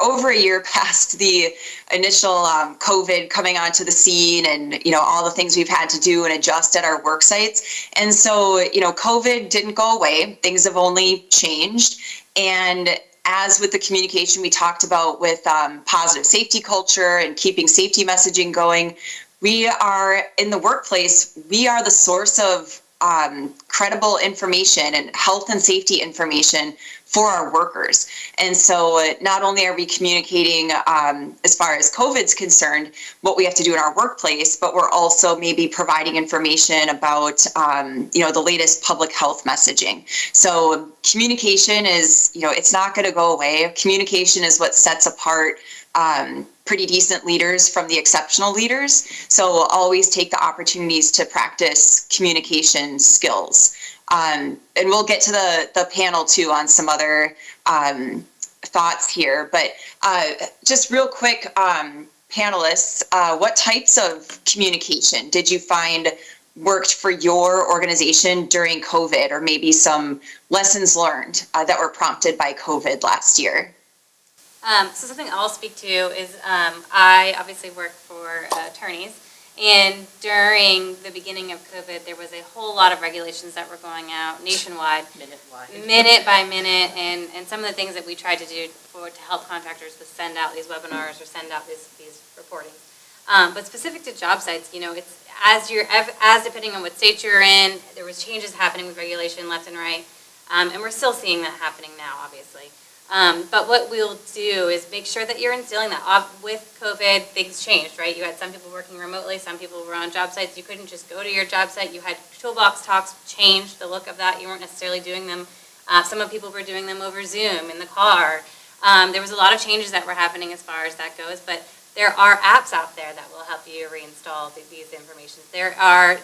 over a year past the initial COVID coming onto the scene and, all the things we've had to do and adjust at our work sites. And so, COVID didn't go away. Things have only changed. And as with the communication we talked about with positive safety culture and keeping safety messaging going, we are in the workplace, we are the source of credible information and health and safety information for our workers. And so not only are we communicating as far as COVID's concerned, what we have to do in our workplace, but we're also maybe providing information about, the latest public health messaging. So communication is, it's not going to go away. Communication is what sets apart pretty decent leaders from the exceptional leaders. So always take the opportunities to practice communication skills. And we'll get to the panel too on some other thoughts here. But just real quick, panelists, what types of communication did you find worked for your organization during COVID, or maybe some lessons learned that were prompted by COVID last year? So something I'll speak to is I obviously work for attorneys, and during the beginning of COVID, there was a whole lot of regulations that were going out nationwide, minute by minute, and some of the things that we tried to do to help contractors was send out these webinars or send out these reportings. But specific to job sites, it's as depending on what state you're in, there was changes happening with regulation left and right, and we're still seeing that happening now, obviously. But what we'll do is make sure that you're instilling that. With COVID, things changed, right? You had some people working remotely, some people were on job sites. You couldn't just go to your job site. You had toolbox talks change the look of that. You weren't necessarily doing them. Some of people were doing them over Zoom in the car. There was a lot of changes that were happening as far as that goes, but there are apps out there that will help you reinstall these information. There are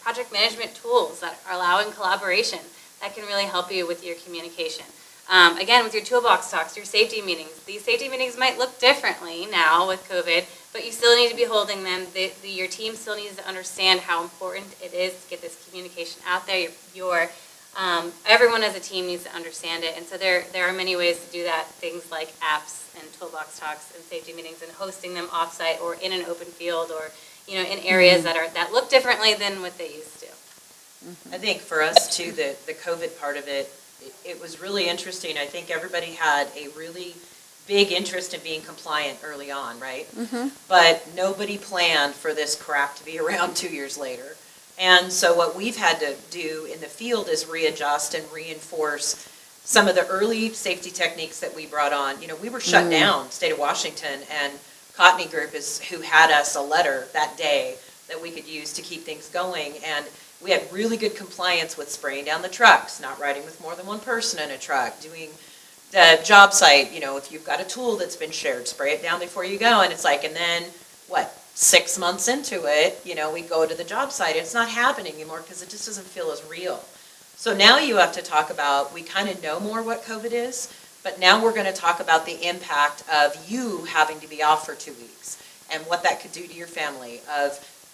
project management tools that are allowing collaboration that can really help you with your communication. Again, with your toolbox talks, your safety meetings, these safety meetings might look differently now with COVID, but you still need to be holding them. Your team still needs to understand how important it is to get this communication out there. Everyone as a team needs to understand it, and so there are many ways to do that. Things like apps and toolbox talks and safety meetings, and hosting them offsite or in an open field, or in areas that look differently than what they used to. I think for us too, the COVID part of it was really interesting. I think everybody had a really big interest in being compliant early on, right? Mm-hmm. But nobody planned for this crap to be around 2 years later. And so what we've had to do in the field is readjust and reinforce some of the early safety techniques that we brought on. We were shut down, state of Washington, and Cottney Group is who had us a letter that day that we could use to keep things going. And we had really good compliance with spraying down the trucks, not riding with more than one person in a truck, doing the job site, if you've got a tool that's been shared, spray it down before you go. And it's like, and then 6 months into it, we go to the job site. It's not happening anymore because it just doesn't feel as real. So now you have to talk about, we kind of know more what COVID is, but now we're going to talk about the impact of you having to be off for 2 weeks and what that could do to your family,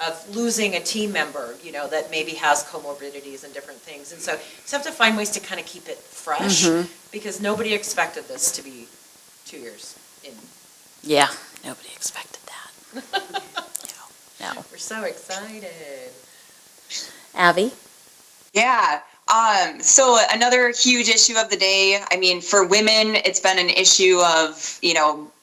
of losing a team member, that maybe has comorbidities and different things. And so you just have to find ways to kind of keep it fresh, because nobody expected this to be 2 years in. Yeah, nobody expected that. No. We're so excited. Abby? Yeah. So another huge issue of the day, I mean, for women, it's been an issue of,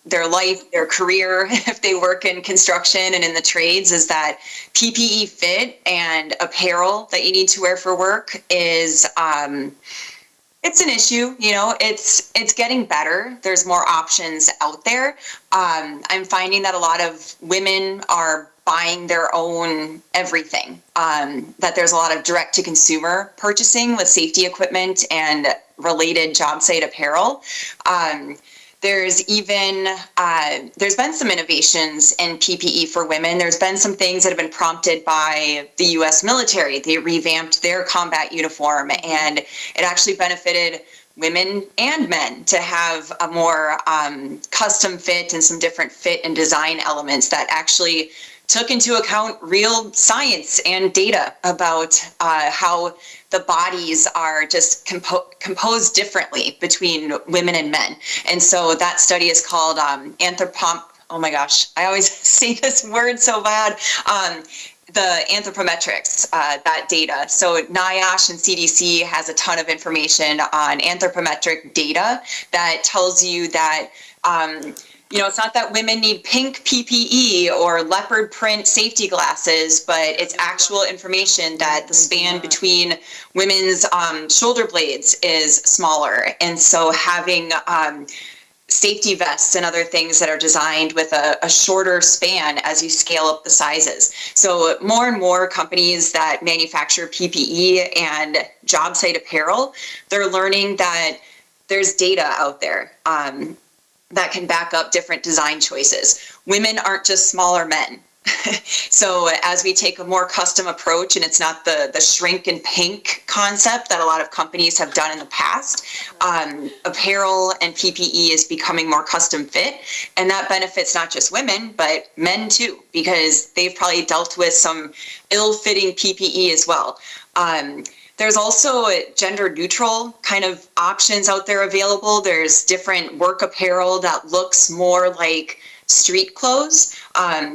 their life, their career, if they work in construction and in the trades, is that PPE fit and apparel that you need to wear for work is, it's an issue, it's getting better. There's more options out there. I'm finding that a lot of women are buying their own everything, that there's a lot of direct to consumer purchasing with safety equipment and related job site apparel. There's been some innovations in PPE for women. There's been some things that have been prompted by the US military. They revamped their combat uniform, and it actually benefited women and men to have a more custom fit and some different fit and design elements that actually took into account real science and data about how the bodies are just composed differently between women and men. And so that study is called oh my gosh, I always say this word so bad. The anthropometrics, that data. So NIOSH and CDC has a ton of information on anthropometric data that tells you that it's not that women need pink PPE or leopard print safety glasses, but it's actual information that the span between women's shoulder blades is smaller. And so having safety vests and other things that are designed with a shorter span as you scale up the sizes. So more and more companies that manufacture PPE and job site apparel, they're learning that there's data out there that can back up different design choices. Women aren't just smaller men. So as we take a more custom approach, and it's not the shrink and pink concept that a lot of companies have done in the past, apparel and PPE is becoming more custom fit. And that benefits not just women, but men too, because they've probably dealt with some ill-fitting PPE as well. There's also gender neutral kind of options out there available. There's different work apparel that looks more like street clothes.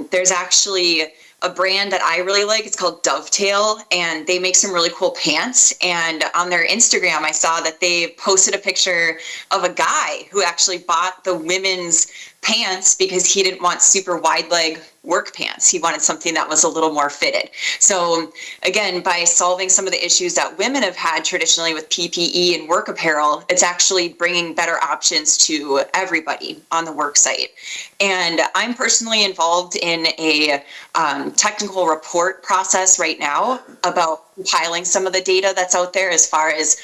There's actually a brand that I really like. It's called Dovetail, and they make some really cool pants. And on their Instagram, I saw that they posted a picture of a guy who actually bought the women's pants because he didn't want super wide leg work pants. He wanted something that was a little more fitted. So again, by solving some of the issues that women have had traditionally with PPE and work apparel, it's actually bringing better options to everybody on the work site. And I'm personally involved in a technical report process right now about compiling some of the data that's out there as far as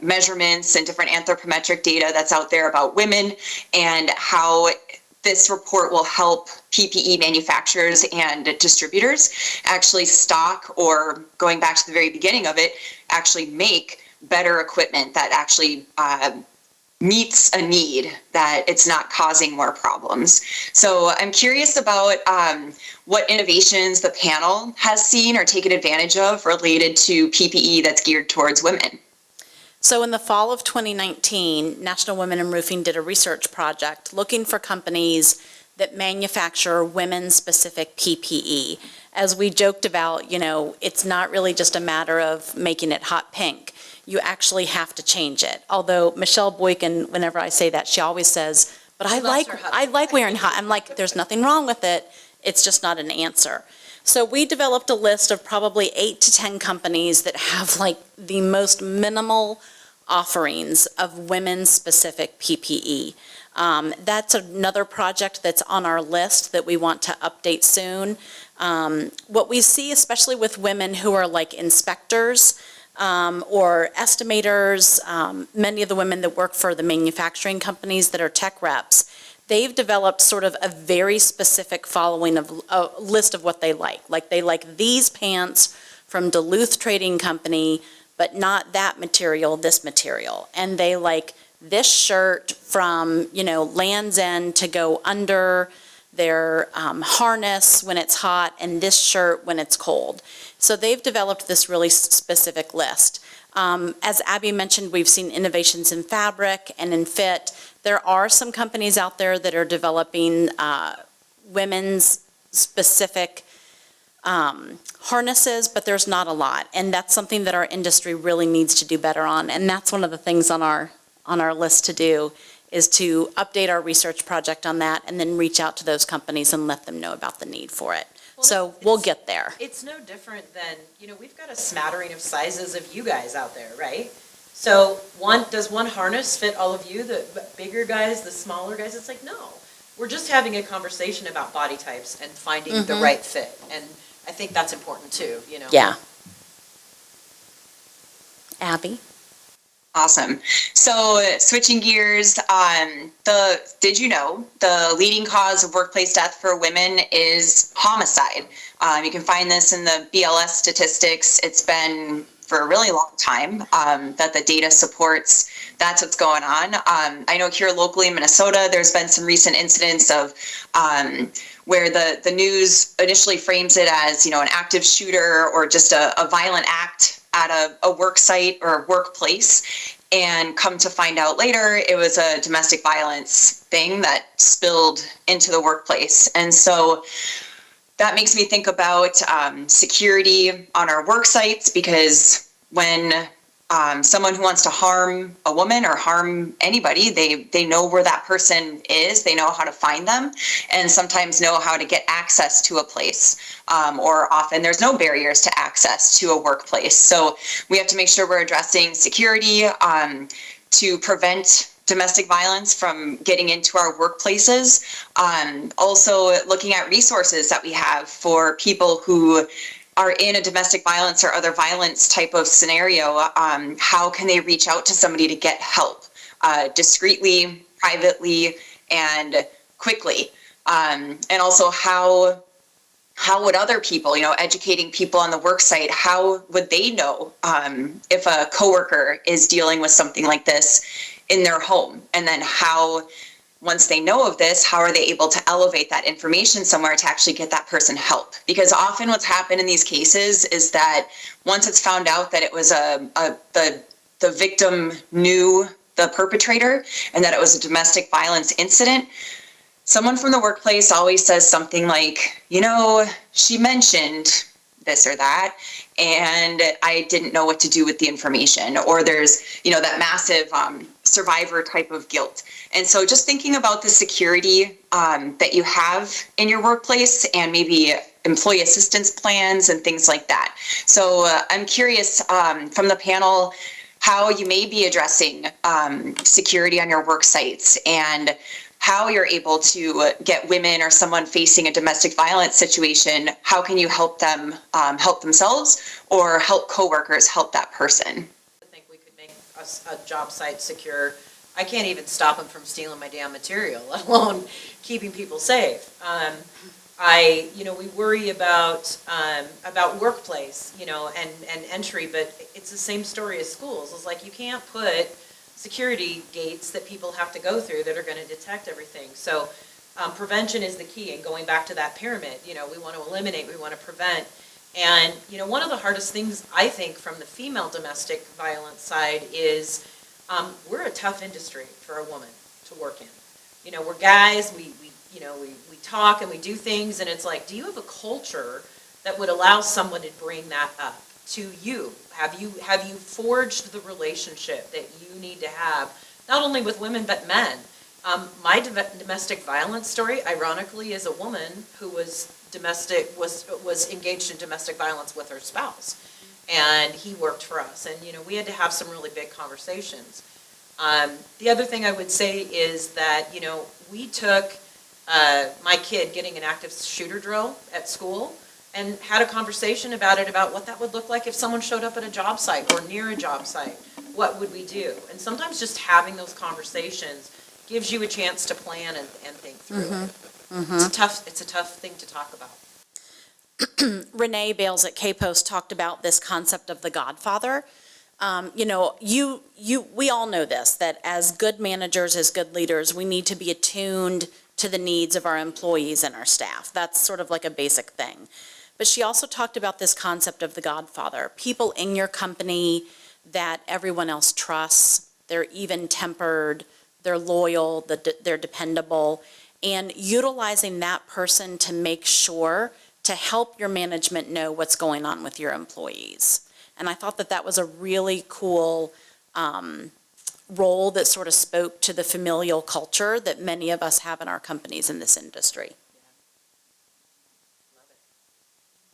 measurements and different anthropometric data that's out there about women, and how this report will help PPE manufacturers and distributors actually stock, or going back to the very beginning of it, actually make better equipment that actually meets a need, that it's not causing more problems. So I'm curious about what innovations the panel has seen or taken advantage of related to PPE that's geared towards women. So in the fall of 2019, National Women in Roofing did a research project looking for companies that manufacture women-specific PPE. As we joked about, it's not really just a matter of making it hot pink. You actually have to change it. Although Michelle Boykin, whenever I say that, she always says, but I like wearing hot. I'm like, there's nothing wrong with it. It's just not an answer. So we developed a list of probably 8 to 10 companies that have like the most minimal offerings of women-specific PPE. That's another project that's on our list that we want to update soon. What we see, especially with women who are like inspectors or estimators, many of the women that work for the manufacturing companies that are tech reps, they've developed sort of a very specific following of a list of what they like. Like they like these pants from Duluth Trading Company, but not that material, this material. And they like this shirt from, Land's End to go under their harness when it's hot, and this shirt when it's cold. So they've developed this really specific list. As Abby mentioned, we've seen innovations in fabric and in fit. There are some companies out there that are developing women's specific harnesses, but there's not a lot. And that's something that our industry really needs to do better on. And that's one of the things on our list to do, is to update our research project on that and then reach out to those companies and let them know about the need for it. Well, So we'll get there. It's no different than, we've got a smattering of sizes of you guys out there, right? So does one harness fit all of you, the bigger guys, the smaller guys? It's like, no. We're just having a conversation about body types and finding the right fit. And I think that's important too, Yeah. Abby? Awesome. So switching gears, did you know the leading cause of workplace death for women is homicide? You can find this in the BLS statistics. It's been for a really long time that the data supports that's what's going on. I know here locally in Minnesota, there's been some recent incidents of where the news initially frames it as, an active shooter or just a violent act at a work site or workplace, and come to find out later it was a domestic violence thing that spilled into the workplace. And so that makes me think about security on our work sites, because when someone who wants to harm a woman or harm anybody, they know where that person is, they know how to find them, and sometimes know how to get access to a place. Or often there's no barriers to access to a workplace. So we have to make sure we're addressing security to prevent domestic violence from getting into our workplaces. Also looking at resources that we have for people who are in a domestic violence or other violence type of scenario. How can they reach out to somebody to get help discreetly, privately, and quickly? And also how would other people, educating people on the work site, how would they know if a coworker is dealing with something like this in their home? And then how, once they know of this, how are they able to elevate that information somewhere to actually get that person help? Because often what's happened in these cases is that once it's found out that it was the victim knew the perpetrator and that it was a domestic violence incident, someone from the workplace always says something like, she mentioned this or that, and I didn't know what to do with the information. Or there's, that massive survivor type of guilt. And so just thinking about the security that you have in your workplace, and maybe employee assistance plans and things like that. So I'm curious from the panel how you may be addressing security on your work sites, and how you're able to get women or someone facing a domestic violence situation, how can you help them help themselves, or help coworkers help that person? I think we could make a job site secure. I can't even stop them from stealing my damn material, let alone keeping people safe. We worry about workplace, and entry, but it's the same story as schools. It's like you can't put security gates that people have to go through that are going to detect everything. So prevention is the key. And going back to that pyramid, we want to eliminate, we want to prevent. And, one of the hardest things I think from the female domestic violence side is we're a tough industry for a woman to work in. We're guys, we talk and we do things, and it's like, do you have a culture that would allow someone to bring that up to you? Have you forged the relationship that you need to have, not only with women but men? My domestic violence story, ironically, is a woman who was engaged in domestic violence with her spouse, and he worked for us, and we had to have some really big conversations. The other thing I would say is that we took my kid getting an active shooter drill at school and had a conversation about what that would look like if someone showed up at a job site or near a job site. What would we do? And sometimes just having those conversations gives you a chance to plan and think through it. It's a tough thing to talk about. Renee Bales at K-Post talked about this concept of the Godfather. We all know this, that as good managers, as good leaders, we need to be attuned to the needs of our employees and our staff. That's sort of like a basic thing. But she also talked about this concept of the Godfather, people in your company that everyone else trusts, they're even-tempered, they're loyal, they're dependable, and utilizing that person to make sure to help your management know what's going on with your employees. And I thought that that was a really cool role that sort of spoke to the familial culture that many of us have in our companies in this industry.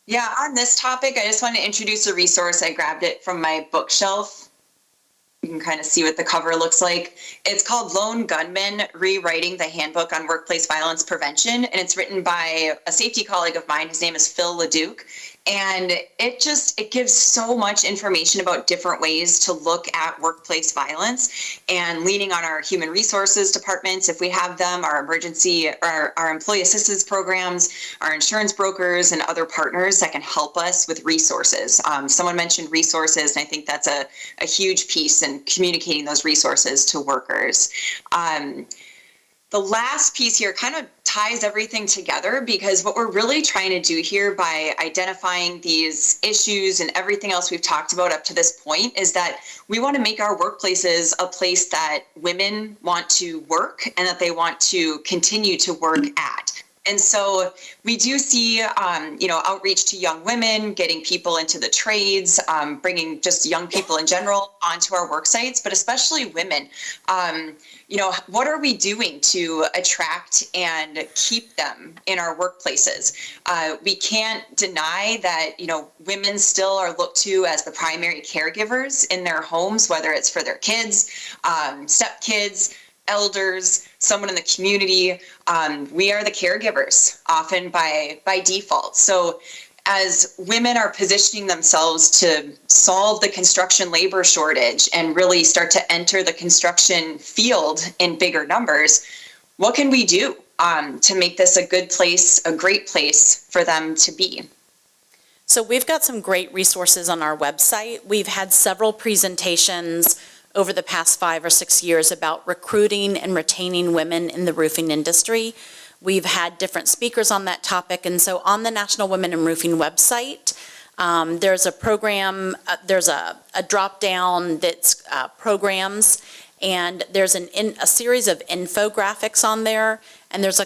Yeah, on this topic, I just want to introduce a resource. I grabbed it from my bookshelf. You can kind of see what the cover looks like. It's called Lone Gunman, Rewriting the Handbook on Workplace Violence Prevention, and it's written by a safety colleague of mine. His name is Phil LeDuc, and it gives so much information about different ways to look at workplace violence, and leaning on our human resources departments, if we have them, our emergency, our employee assistance programs, our insurance brokers, and other partners that can help us with resources. Someone mentioned resources, and I think that's a huge piece in communicating those resources to workers. The last piece here kind of ties everything together, because what we're really trying to do here by identifying these issues and everything else we've talked about up to this point is that we want to make our workplaces a place that women want to work and that they want to continue to work at. And so we do see, outreach to young women, getting people into the trades, bringing just young people in general onto our work sites, but especially women. What are we doing to attract and keep them in our workplaces? We can't deny that, women still are looked to as the primary caregivers in their homes, whether it's for their kids, stepkids, elders, someone in the community. We are the caregivers often by default. So as women are positioning themselves to solve the construction labor shortage and really start to enter the construction field in bigger numbers, what can we do to make this a good place, a great place for them to be? So we've got some great resources on our website. We've had several presentations over the past 5 or 6 years about recruiting and retaining women in the roofing industry. We've had different speakers on that topic, and so on the National Women in Roofing website, there's a program, there's a drop-down that's programs, and there's a series of infographics on there, and there's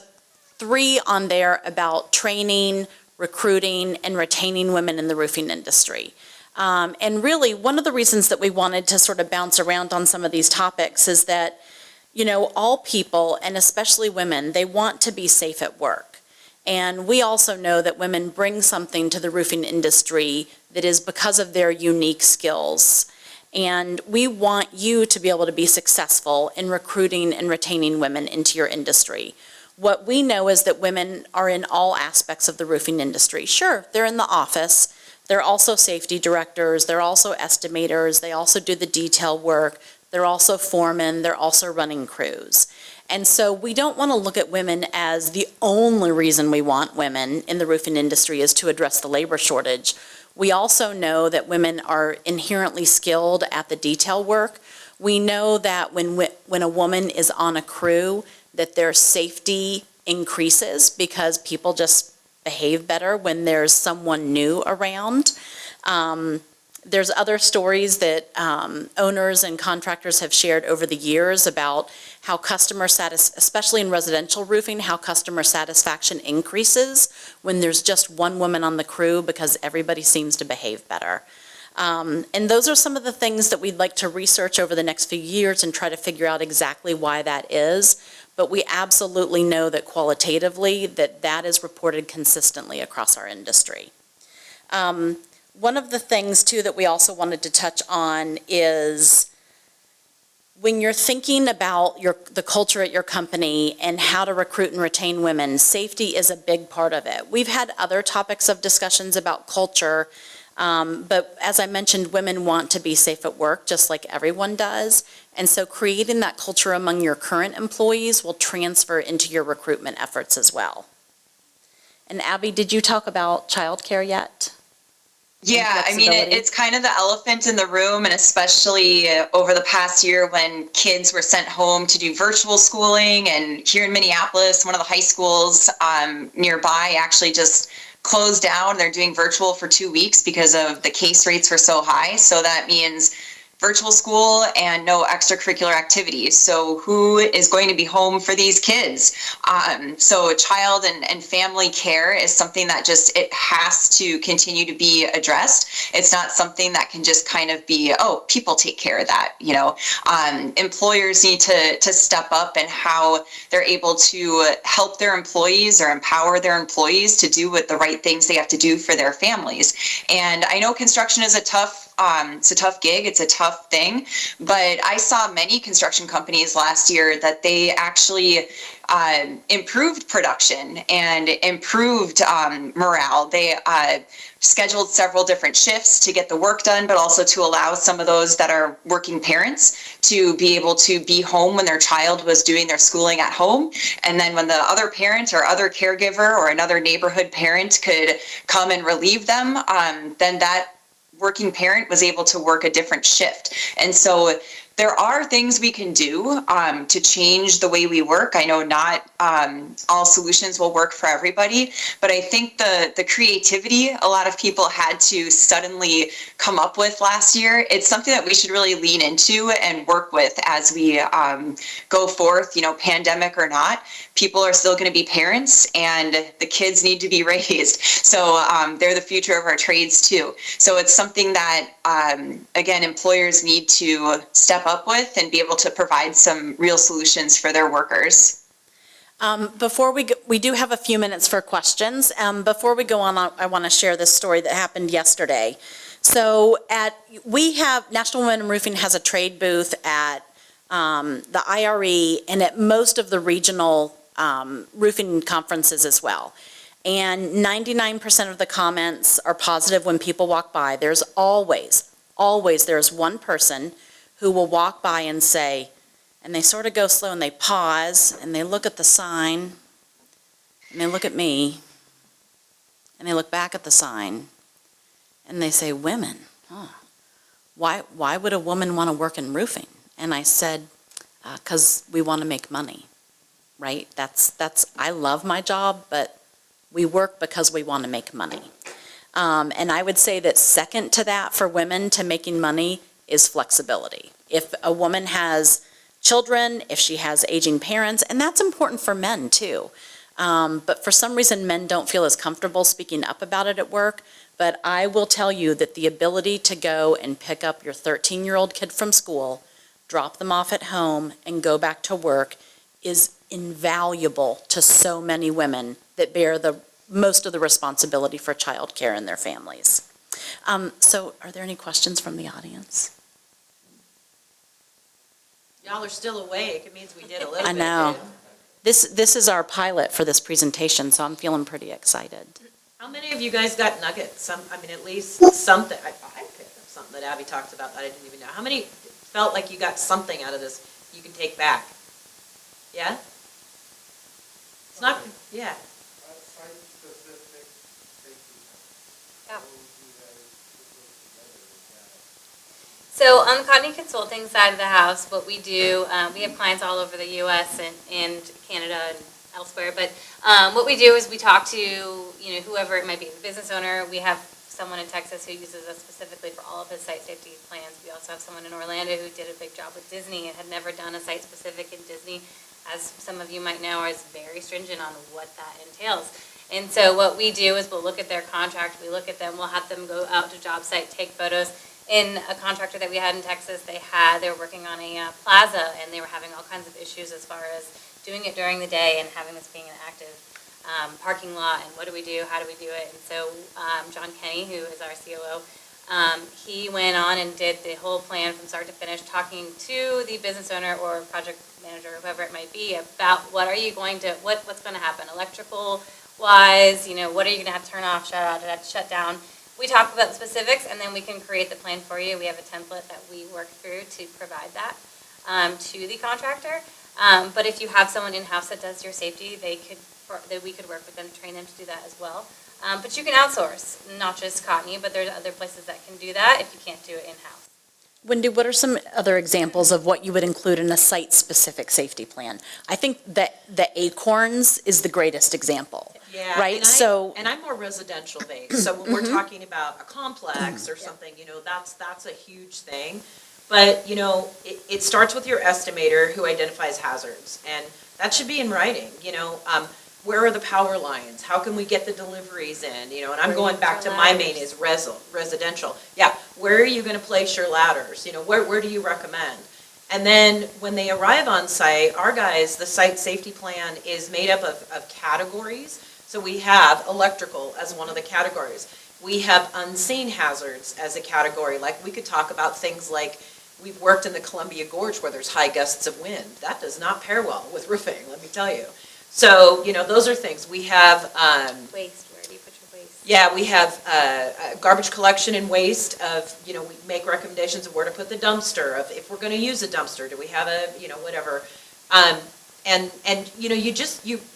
3 on there about training, recruiting, and retaining women in the roofing industry. And really, one of the reasons that we wanted to sort of bounce around on some of these topics is that, all people, and especially women, they want to be safe at work. And we also know that women bring something to the roofing industry that is because of their unique skills. And we want you to be able to be successful in recruiting and retaining women into your industry. What we know is that women are in all aspects of the roofing industry. Sure, they're in the office. They're also safety directors, they're also estimators, they also do the detail work, they're also foremen, they're also running crews. And so we don't want to look at women as the only reason we want women in the roofing industry is to address the labor shortage. We also know that women are inherently skilled at the detail work. We know that when a woman is on a crew, that their safety increases because people just behave better when there's someone new around. There's other stories that owners and contractors have shared over the years about how especially in residential roofing, how customer satisfaction increases when there's just one woman on the crew because everybody seems to behave better. And those are some of the things that we'd like to research over the next few years and try to figure out exactly why that is. But we absolutely know that qualitatively that is reported consistently across our industry. One of the things too that we also wanted to touch on is when you're thinking about the culture at your company and how to recruit and retain women, safety is a big part of it. We've had other topics of discussions about culture, but as I mentioned, women want to be safe at work just like everyone does. And so creating that culture among your current employees will transfer into your recruitment efforts as well. And Abby, did you talk about childcare yet? Yeah, I mean, it's kind of the elephant in the room, and especially over the past year when kids were sent home to do virtual schooling. And here in Minneapolis, one of the high schools nearby actually just closed down. They're doing virtual for 2 weeks because of the case rates were so high. So that means virtual school and no extracurricular activities. So who is going to be home for these kids? So child and family care is something that just, it has to continue to be addressed. It's not something that can just kind of be, oh, people take care of that, you know. Employers need to step up and how they're able to help their employees or empower their employees to do what the right things they have to do for their families. And I know construction is it's a tough gig, it's a tough thing, but I saw many construction companies last year that they actually improved production and improved morale. They scheduled several different shifts to get the work done, but also to allow some of those that are working parents to be able to be home when their child was doing their schooling at home. And then when the other parent or other caregiver or another neighborhood parent could come and relieve them, then that working parent was able to work a different shift. And so there are things we can do to change the way we work. I know not all solutions will work for everybody, but I think the creativity a lot of people had to suddenly come up with last year, it's something that we should really lean into and work with as we go forth, you know, pandemic or not. People are still going to be parents and the kids need to be raised. So they're the future of our trades too. So it's something that, again, employers need to step up with and be able to provide some real solutions for their workers. Before we do have a few minutes for questions. Before we go on, I want to share this story that happened yesterday. So National Women in Roofing has a trade booth at the IRE and at most of the regional roofing conferences as well. And 99% of the comments are positive when people walk by. There's always there's one person who will walk by and say, and they sort of go slow and they pause and they look at the sign and they look at me and they look back at the sign and they say, women, why would a woman want to work in roofing? And I said, because we want to make money, right? I love my job, but we work because we want to make money. And I would say that second to that for women to making money is flexibility. If a woman has children, if she has aging parents, and that's important for men too. But for some reason, men don't feel as comfortable speaking up about it at work. But I will tell you that the ability to go and pick up your 13-year-old kid from school, drop them off at home, and go back to work is invaluable to so many women that bear the most of the responsibility for childcare in their families. So are there any questions from the audience? Y'all are still awake. It means we did a little bit. I know. This is our pilot for this presentation, so I'm feeling pretty excited. How many of you guys got nuggets? At least something. I picked up something that Abby talked about that I didn't even know. How many felt like you got something out of this you can take back? Yeah? It's not, yeah. Site-specific safety. Yeah. How would you guys put those together? So on the Cotney Consulting side of the house, what we do, we have clients all over the U.S. and Canada and elsewhere, but what we do is we talk to, whoever it might be, the business owner. We have someone in Texas who uses us specifically for all of his site safety plans. We also have someone in Orlando who did a big job with Disney and had never done a site-specific in Disney, as some of you might know, is very stringent on what that entails. And so what we do is we'll look at their contract, we look at them, we'll have them go out to job site, take photos. In a contractor that we had in Texas, they were working on a plaza, and they were having all kinds of issues as far as doing it during the day and having this being an active parking lot, and what do we do, how do we do it? And so John Kenny, who is our COO, he went on and did the whole plan from start to finish, talking to the business owner or project manager, whoever it might be, about what's going to happen, electrical wise, what are you going to have to turn off, shut down. We talk about the specifics, and then we can create the plan for you. We have a template that we work through to provide that to the contractor. But if you have someone in-house that does your safety, we could work with them, train them to do that as well. But you can outsource, not just Cotney, but there's other places that can do that if you can't do it in-house. Wendy, what are some other examples of what you would include in a site-specific safety plan? I think that the Acorns is the greatest example. Yeah, right? And I'm more residential based, so when we're talking about a complex or something, that's a huge thing. But, you know, it starts with your estimator who identifies hazards, and that should be in writing, you know. Where are the power lines? How can we get the deliveries in, you know, and I'm going back to my main is residential. Yeah, where are you gonna place your ladders? You know, where do you recommend? And then when they arrive on site, our guys, the site safety plan is made up of categories. So we have electrical as one of the categories. We have unseen hazards as a category. Like we could talk about things like, we've worked in the Columbia Gorge where there's high gusts of wind. That does not pair well with roofing, let me tell you. So, you know, those are things. We have, Waste, where do you put your waste? yeah, we have garbage collection and waste of, you know, we make recommendations of where to put the dumpster, of if we're gonna use a dumpster, do we have a, you know, whatever. And, you know,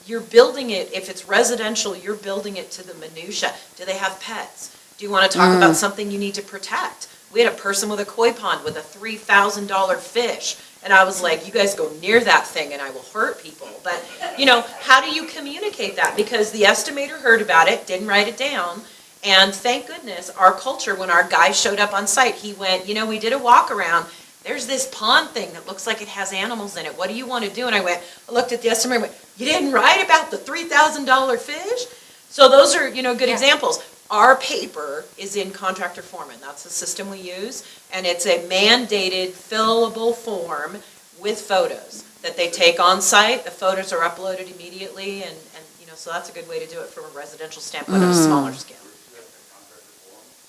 you're building it, if it's residential, you're building it to the minutia. Do they have pets? Do you wanna talk about something you need to protect? We had a person with a koi pond with a $3,000 fish. And I was like, you guys go near that thing and I will hurt people. But, you know, how do you communicate that? Because the estimator heard about it, didn't write it down. And thank goodness, our culture, when our guy showed up on site, he went, you know, we did a walk around. There's this pond thing that looks like it has animals in it. What do you want to do? And I looked at the estimator and went, you didn't write about the $3,000 fish? So those are, you know, good examples. Our paper is in contractor foreman. That's the system we use. And it's a mandated fillable form with photos that they take on site. The photos are uploaded immediately and you know, so that's a good way to do it from a residential standpoint on a smaller scale.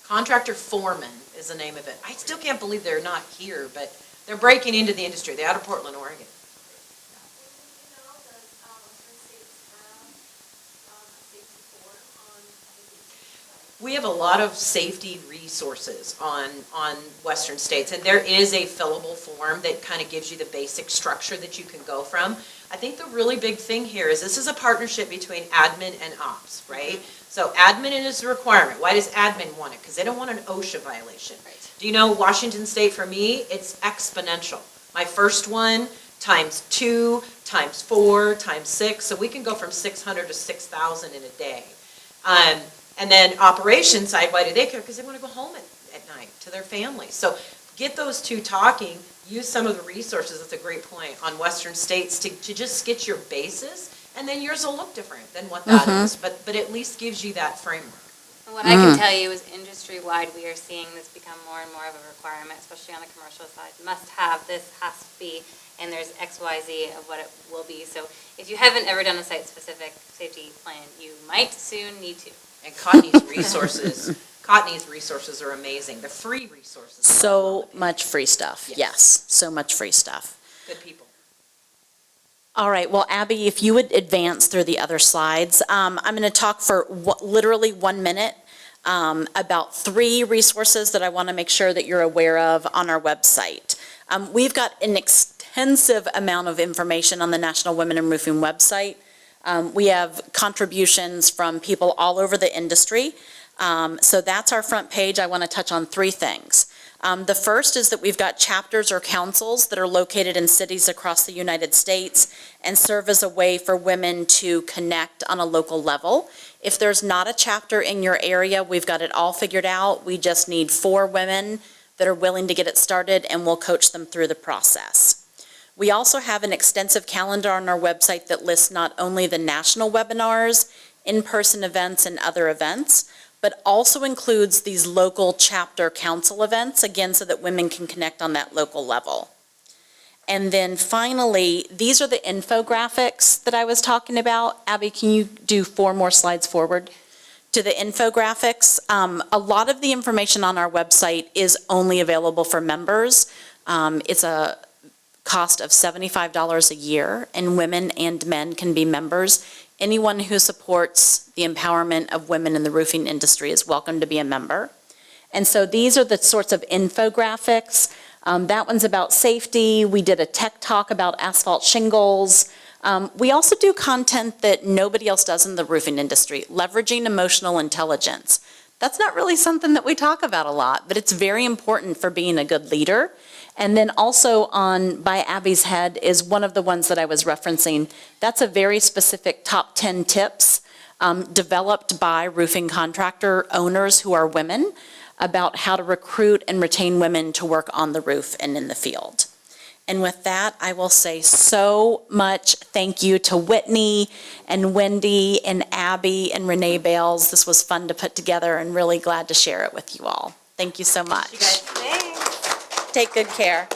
Contractor foreman is the name of it. I still can't believe they're not here, but they're breaking into the industry. They're out of Portland, Oregon. We have a lot of safety resources on Western States, and there is a fillable form that kind of gives you the basic structure that you can go from. I think the really big thing here is this is a partnership between admin and ops, right? So admin is a requirement. Why does admin want it? Because they don't want an OSHA violation. Right. Do you know Washington State, for me, it's exponential. My first one times 2 times 4 times 6, so we can go from 600 to 6,000 in a day. And then operations side, why do they care? Because they want to go home at night to their families. So get those two talking, use some of the resources, that's a great point, on Western States to just get your basis, and then yours will look different than what that is, but at least gives you that framework. And what I can tell you is industry-wide, we are seeing this become more and more of a requirement, especially on the commercial side. Must have, this has to be, and there's X, Y, Z of what it will be. So if you haven't ever done a site-specific safety plan, you might soon need to. And Cotney's resources are amazing. The free resources. So much free stuff, yes, so much free stuff. Good people. All right, well, Abby, if you would advance through the other slides. I'm going to talk for literally 1 minute about 3 resources that I want to make sure that you're aware of on our website. We've got an extensive amount of information on the National Women in Roofing website. We have contributions from people all over the industry. So that's our front page. I want to touch on 3 things. The first is that we've got chapters or councils that are located in cities across the United States and serve as a way for women to connect on a local level. If there's not a chapter in your area, we've got it all figured out. We just need 4 women that are willing to get it started, and we'll coach them through the process. We also have an extensive calendar on our website that lists not only the national webinars, in-person events, and other events, but also includes these local chapter council events, again, so that women can connect on that local level. And then finally, these are the infographics that I was talking about. Abby, can you do 4 more slides forward to the infographics? A lot of the information on our website is only available for members. It's a cost of $75 a year, and women and men can be members. Anyone who supports the empowerment of women in the roofing industry is welcome to be a member. And so these are the sorts of infographics. That one's about safety. We did a tech talk about asphalt shingles. We also do content that nobody else does in the roofing industry, leveraging emotional intelligence. That's not really something that we talk about a lot, but it's very important for being a good leader. And then also on By Abby's Head is one of the ones that I was referencing. That's a very specific top 10 tips developed by roofing contractor owners who are women. about how to recruit and retain women to work on the roof and in the field. And with that, I will say so much thank you to Whitney and Wendy and Abby and Renee Bales. This was fun to put together and really glad to share it with you all. Thank you so much. You guys. Thanks. Take good care.